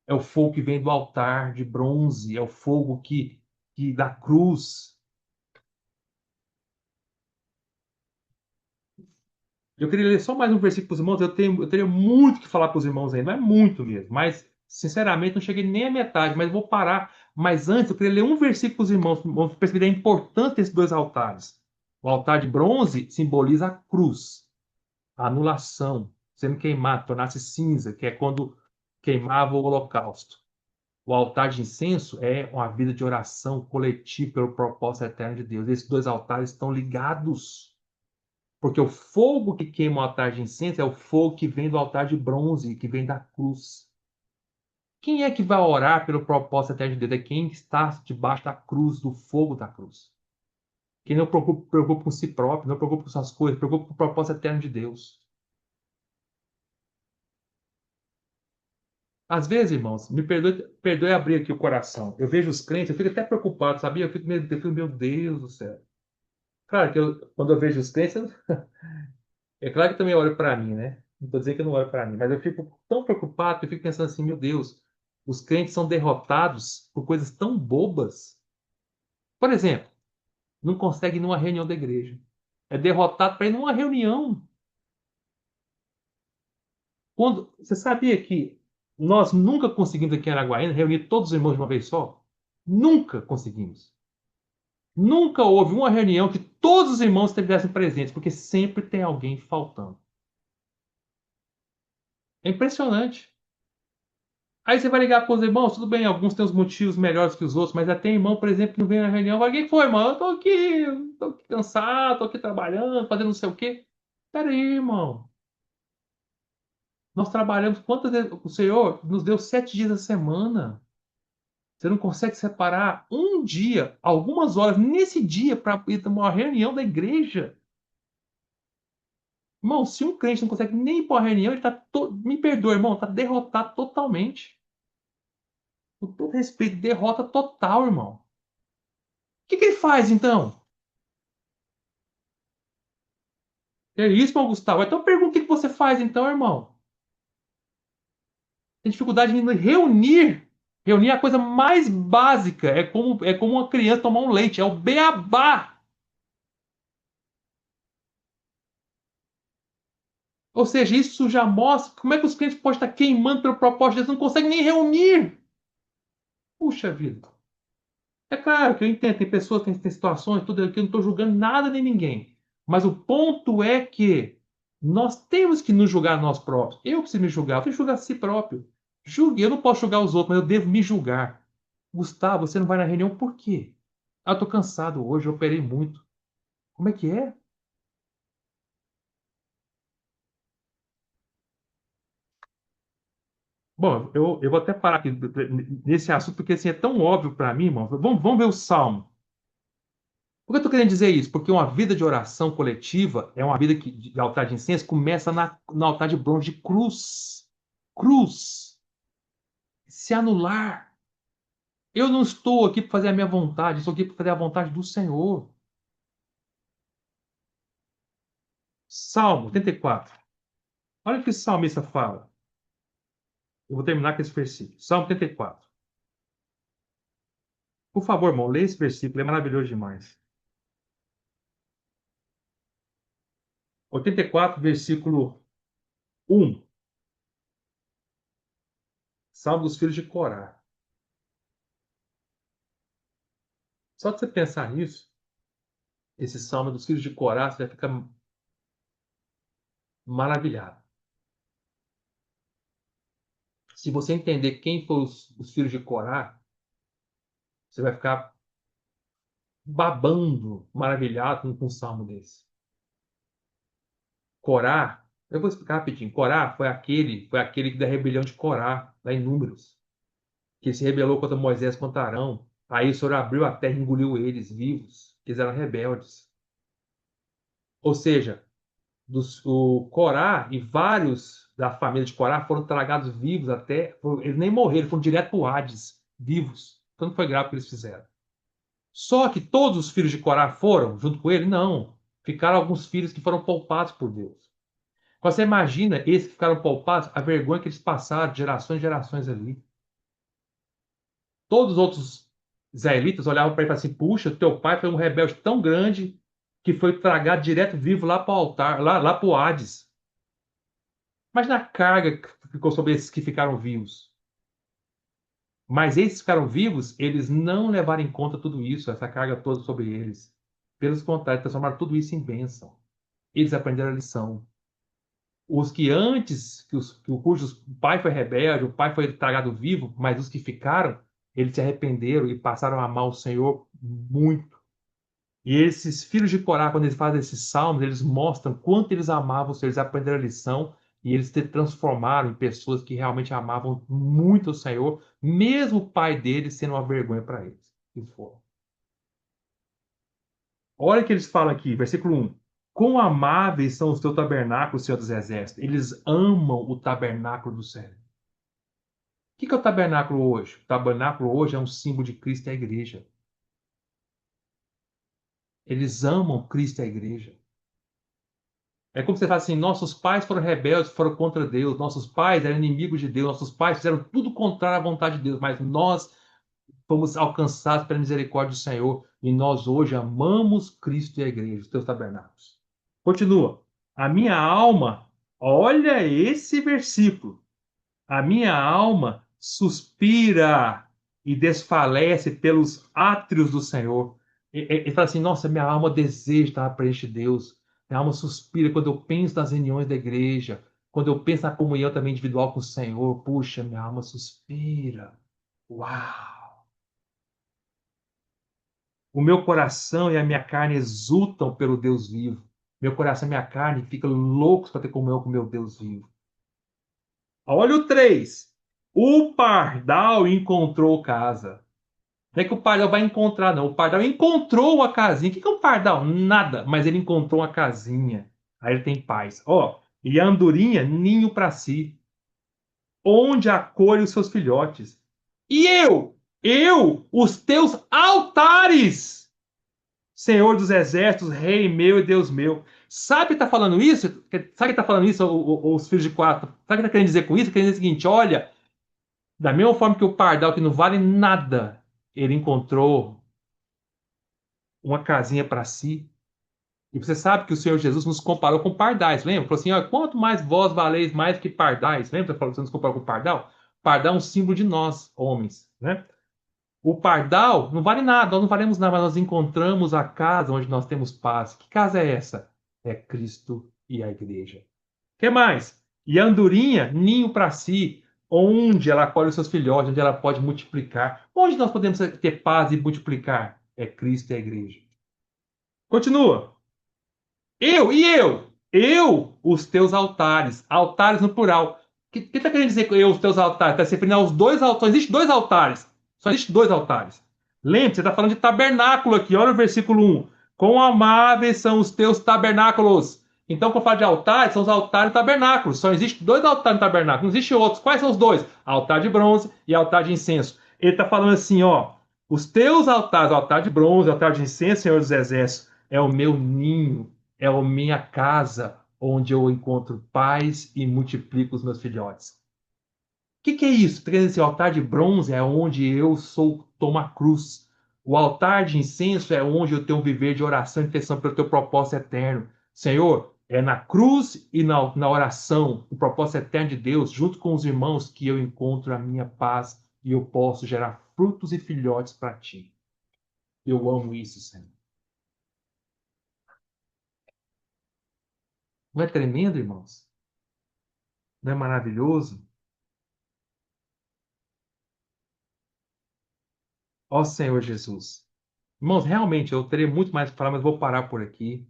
É o fogo que vem do altar de bronze, é o fogo que da cruz. Eu queria ler só mais um versículo para os irmãos. Eu teria muito que falar para os irmãos ainda, não é muito mesmo. Mas, sinceramente, não cheguei nem à metade, mas vou parar. Mas antes, eu queria ler um versículo para os irmãos, para perceber a importância desses dois altares. O altar de bronze simboliza a cruz, a anulação, sendo queimado, tornar-se cinza, que é quando queimava o holocausto. O altar de incenso é uma vida de oração coletiva pelo propósito eterno de Deus. Esses dois altares estão ligados. Porque o fogo que queima o altar de incenso é o fogo que vem do altar de bronze, que vem da cruz. Quem é que vai orar pelo propósito eterno de Deus? É quem está debaixo da cruz, do fogo da cruz. Quem não preocupa com si próprio, não preocupa com suas coisas, preocupa com o propósito eterno de Deus. Às vezes, irmãos, perdoe abrir aqui o coração. Eu vejo os crentes, eu fico até preocupado, sabia? Meu Deus do céu. Claro que quando eu vejo os crentes, é claro que também olho para mim, né? Não estou dizendo que eu não olho para mim, mas eu fico tão preocupado que eu fico pensando assim, meu Deus, os crentes são derrotados por coisas tão bobas. Por exemplo, não consegue ir numa reunião da igreja. É derrotado para ir numa reunião. Você sabia que nós nunca conseguimos aqui em Araguaína reunir todos os irmãos de uma vez só? Nunca conseguimos. Nunca houve uma reunião que todos os irmãos estivessem presentes, porque sempre tem alguém faltando. É impressionante. Aí você vai ligar para os irmãos, tudo bem, alguns têm os motivos melhores que os outros, mas até irmão, por exemplo, que não vem na reunião, vai, o que foi, irmão? Tô aqui cansado, tô aqui trabalhando, fazendo não sei o quê. Peraí, irmão. Nós trabalhamos quantas vezes? O Senhor nos deu 7 dias da semana. Você não consegue separar um dia, algumas horas nesse dia para ir tomar uma reunião da igreja. Irmão, se um crente não consegue nem ir para uma reunião, ele me perdoa, irmão, está derrotado totalmente. Com todo respeito, derrota total, irmão. O que ele faz então? É isso, Paulo Gustavo. Então pergunta o que você faz então, irmão. Tem dificuldade em reunir. Reunir é a coisa mais básica. É como uma criança tomar um leite. É o beabá. Ou seja, isso já mostra como é que os crentes podem estar queimando pelo propósito de Deus. Não conseguem nem reunir. Puxa vida. É claro que eu entendo. Tem pessoas, tem situações, tudo aqui. Eu não estou julgando nada nem ninguém. Mas o ponto é que nós temos que nos julgar nós próprios. Eu preciso me julgar. Eu preciso julgar a si próprio. Julgue. Eu não posso julgar os outros, mas eu devo me julgar. Gustavo, você não vai na reunião por quê? Ah, eu tô cansado hoje, eu operei muito. Como é que é? Bom, eu vou até parar aqui nesse assunto, porque assim, é tão óbvio para mim, irmão. Vamos ver o Salmo. Por que eu tô querendo dizer isso? Porque uma vida de oração coletiva é uma vida de altar de incenso começa no altar de bronze de cruz. Cruz. Se anular. Eu não estou aqui para fazer a minha vontade, estou aqui para fazer a vontade do Senhor. Salmo 84. Olha o que o salmista fala. Eu vou terminar com esse versículo. Salmo 84. Por favor, irmão, leia esse versículo, é maravilhoso demais. 84, versículo 1. Salmo dos filhos de Corá. Só de você pensar nisso, esse salmo dos filhos de Corá, você vai ficar maravilhado. Se você entender quem foram os filhos de Corá, você vai ficar babando, maravilhado com um salmo desse. Corá, eu vou explicar rapidinho. Corá foi aquele da rebelião de Corá, lá em Números, que se rebelou contra Moisés, contra Arão. Aí o Senhor abriu a terra e engoliu eles vivos, que eles eram rebeldes. Ou seja, o Corá e vários da família de Corá foram tragados vivos até. Eles nem morreram, foram direto para o Hades, vivos. Então não foi grave o que eles fizeram. Só que todos os filhos de Corá foram junto com ele? Não. Ficaram alguns filhos que foram poupados por Deus. Você imagina esses que ficaram poupados, a vergonha que eles passaram de gerações e gerações ali. Todos os outros israelitas olhavam para ele e falavam assim: puxa, teu pai foi um rebelde tão grande que foi tragado direto vivo lá para o altar, lá para o Hades. Mas na carga que ficou sobre esses que ficaram vivos. Mas esses que ficaram vivos, eles não levaram em conta tudo isso, essa carga toda sobre eles. Pelo contrário, transformaram tudo isso em bênção. Eles aprenderam a lição. Os que antes, cujos pai foi rebelde, o pai foi tragado vivo, mas os que ficaram, eles se arrependeram e passaram a amar o Senhor muito. E esses filhos de Corá, quando eles fazem esses salmos, eles mostram quanto eles amavam o Senhor, eles aprenderam a lição e eles se transformaram em pessoas que realmente amavam muito o Senhor, mesmo o pai deles sendo uma vergonha para eles. Que foram. Olha o que eles falam aqui, versículo 1. Quão amáveis são os teus tabernáculos, Senhor dos Exércitos. Eles amam o tabernáculo do Senhor. O que é o tabernáculo hoje? O tabernáculo hoje é um símbolo de Cristo e a igreja. Eles amam Cristo e a igreja. É como você fala assim: nossos pais foram rebeldes, foram contra Deus, nossos pais eram inimigos de Deus, nossos pais fizeram tudo contrário à vontade de Deus, mas nós fomos alcançados pela misericórdia do Senhor e nós hoje amamos Cristo e a igreja, os teus tabernáculos. Continua. A minha alma, olha esse versículo. A minha alma suspira e desfalece pelos átrios do Senhor. Ele fala assim: nossa, minha alma deseja estar presente de Deus. Minha alma suspira quando eu penso nas reuniões da igreja, quando eu penso na comunhão também individual com o Senhor. Puxa, minha alma suspira. Uau! O meu coração e a minha carne exultam pelo Deus vivo. Meu coração e minha carne ficam loucos para ter comunhão com o meu Deus vivo. Olha o 3. O pardal encontrou casa. Não é que o pardal vai encontrar, não. O pardal encontrou uma casinha. O que é um pardal? Nada. Mas ele encontrou uma casinha. Aí ele tem paz. Ó, e a andorinha, ninho para si, onde acolhe os seus filhotes. E eu, os teus altares, Senhor dos exércitos, Rei meu e Deus meu. Sabe que está falando isso? Sabe que está falando isso, os filhos de quatro? Sabe o que está querendo dizer com isso? Querendo dizer o seguinte: olha, da mesma forma que o pardal, que não vale nada, ele encontrou uma casinha para si. E você sabe que o Senhor Jesus nos comparou com pardais, lembra? Falou assim: ó, quanto mais vós valeis mais que pardais. Lembra? Você nos comparou com pardal? Pardal é um símbolo de nós, homens, né? O pardal não vale nada, nós não valemos nada, mas nós encontramos a casa onde nós temos paz. Que casa é essa? É Cristo e a igreja. O que mais? E a andorinha, ninho para si, onde ela acolhe os seus filhotes, onde ela pode multiplicar. Onde nós podemos ter paz e multiplicar? É Cristo e a igreja. Continua. Os teus altares. Altares no plural. O que está querendo dizer com eu, os teus altares? Está se referindo aos dois altares. Só existe dois altares. Só existe dois altares. Lembre-se, você está falando de tabernáculo aqui. Olha o versículo 1. Quão amáveis são os teus tabernáculos. Então, quando fala de altares, são os altares e tabernáculos. Só existe dois altares no tabernáculo. Não existe outros. Quais são os dois? Altar de bronze e altar de incenso. Ele está falando assim, ó. Os teus altares, altar de bronze, altar de incenso, Senhor dos Exércitos, é o meu ninho, é a minha casa, onde eu encontro paz e multiplico os meus filhotes. O que é isso? Esse altar de bronze é onde eu sou, tomo a cruz. O altar de incenso é onde eu tenho um viver de oração e intercessão pelo teu propósito eterno. Senhor, é na cruz e na oração, o propósito eterno de Deus, junto com os irmãos, que eu encontro a minha paz e eu posso gerar frutos e filhotes para ti. Eu amo isso, Senhor. Não é tremendo, irmãos? Não é maravilhoso? Ó Senhor Jesus. Irmãos, realmente, eu teria muito mais para falar, mas vou parar por aqui.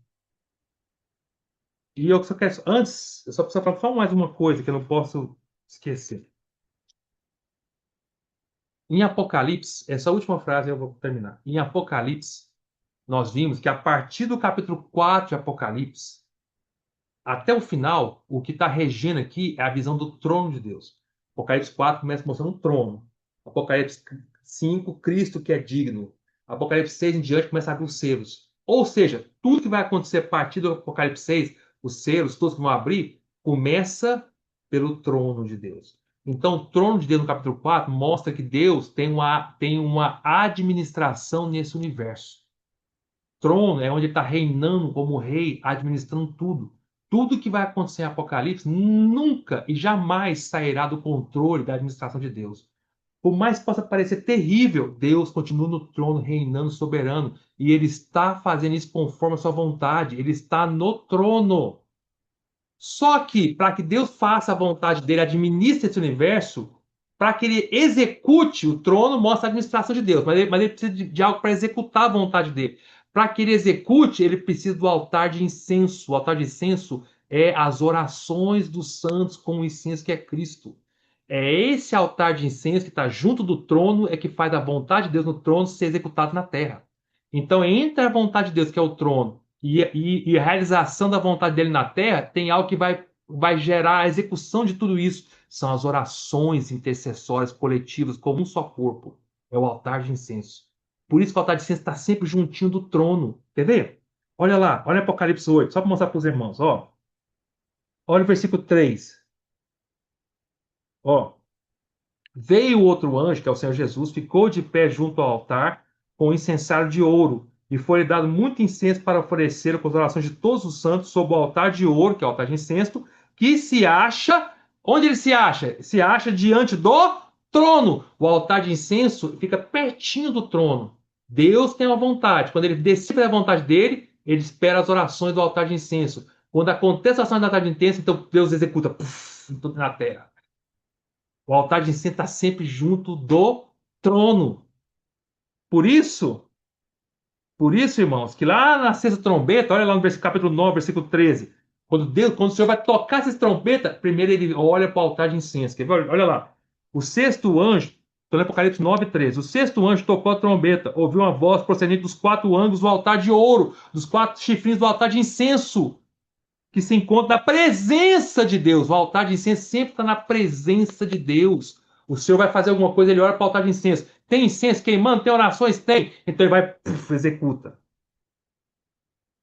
E eu só quero, antes, eu só preciso falar só mais uma coisa que eu não posso esquecer. Em Apocalipse, essa última frase eu vou terminar. Em Apocalipse, nós vimos que a partir do capítulo 4 de Apocalipse, até o final, o que está regendo aqui é a visão do trono de Deus. Apocalipse 4 começa mostrando um trono. Apocalipse 5, Cristo que é digno. Apocalipse 6 em diante começa a abrir os selos. Ou seja, tudo que vai acontecer a partir do Apocalipse 6, os selos, todos que vão abrir, começa pelo trono de Deus. Então, o trono de Deus no capítulo 4 mostra que Deus tem uma administração nesse universo. Trono é onde ele está reinando como rei, administrando tudo. Tudo que vai acontecer em Apocalipse nunca e jamais sairá do controle da administração de Deus. Por mais que possa parecer terrível, Deus continua no trono, reinando soberano. E ele está fazendo isso conforme a sua vontade. Ele está no trono. Só que, para que Deus faça a vontade dele, administre esse universo, para que ele execute o trono, mostra a administração de Deus. Mas ele precisa de algo para executar a vontade dele. Para que ele execute, ele precisa do altar de incenso. O altar de incenso é as orações dos santos com o incenso que é Cristo. É esse altar de incenso que está junto do trono é que faz a vontade de Deus no trono ser executada na terra. Então, entre a vontade de Deus, que é o trono, e a realização da vontade dele na terra, tem algo que vai gerar a execução de tudo isso. São as orações intercessórias coletivas como um só corpo. É o altar de incenso. Por isso que o altar de incenso está sempre juntinho do trono. Quer ver? Olha lá, olha Apocalipse 8, só para mostrar para os irmãos. Ó. Olha o versículo 3. Ó. Veio outro anjo, que é o Senhor Jesus, ficou de pé junto ao altar com o incensário de ouro, e foi-lhe dado muito incenso para oferecer com as orações de todos os santos sobre o altar de ouro, que é o altar de incenso, que se acha. Onde ele se acha? Se acha diante do trono. O altar de incenso fica pertinho do trono. Deus tem uma vontade. Quando ele decide a vontade dele, ele espera as orações do altar de incenso. Quando acontece a oração do altar de incenso, então Deus executa na terra. O altar de incenso está sempre junto do trono. Por isso, por isso, irmãos, que lá na sexta trombeta, olha lá no capítulo 9, versículo 13, quando o Senhor vai tocar essa trombeta, primeiro ele olha para o altar de incenso. Quer ver? Olha lá. O sexto anjo, estou no Apocalipse 9, 13. O sexto anjo tocou a trombeta, ouviu uma voz procedente dos quatro ângulos do altar de ouro, dos quatro chifrinhos do altar de incenso, que se encontra na presença de Deus. O altar de incenso sempre está na presença de Deus. O Senhor vai fazer alguma coisa, ele olha para o altar de incenso. Tem incenso queimando? Tem orações? Tem. Então ele vai, executa.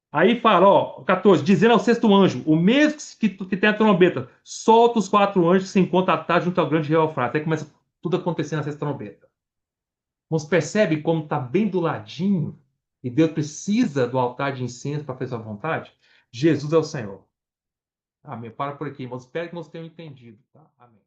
Aí fala, ó, 14, dizendo ao sexto anjo, o mesmo que tem a trombeta, solta os quatro anjos que se encontram atados junto ao grande rio Eufrates. Aí começa tudo acontecendo na sexta trombeta. Você percebe como está bem do ladinho e Deus precisa do altar de incenso para fazer a vontade? Jesus é o Senhor. Amém. Para por aqui, irmãos. Espero que vocês tenham entendido. Tá? Amém.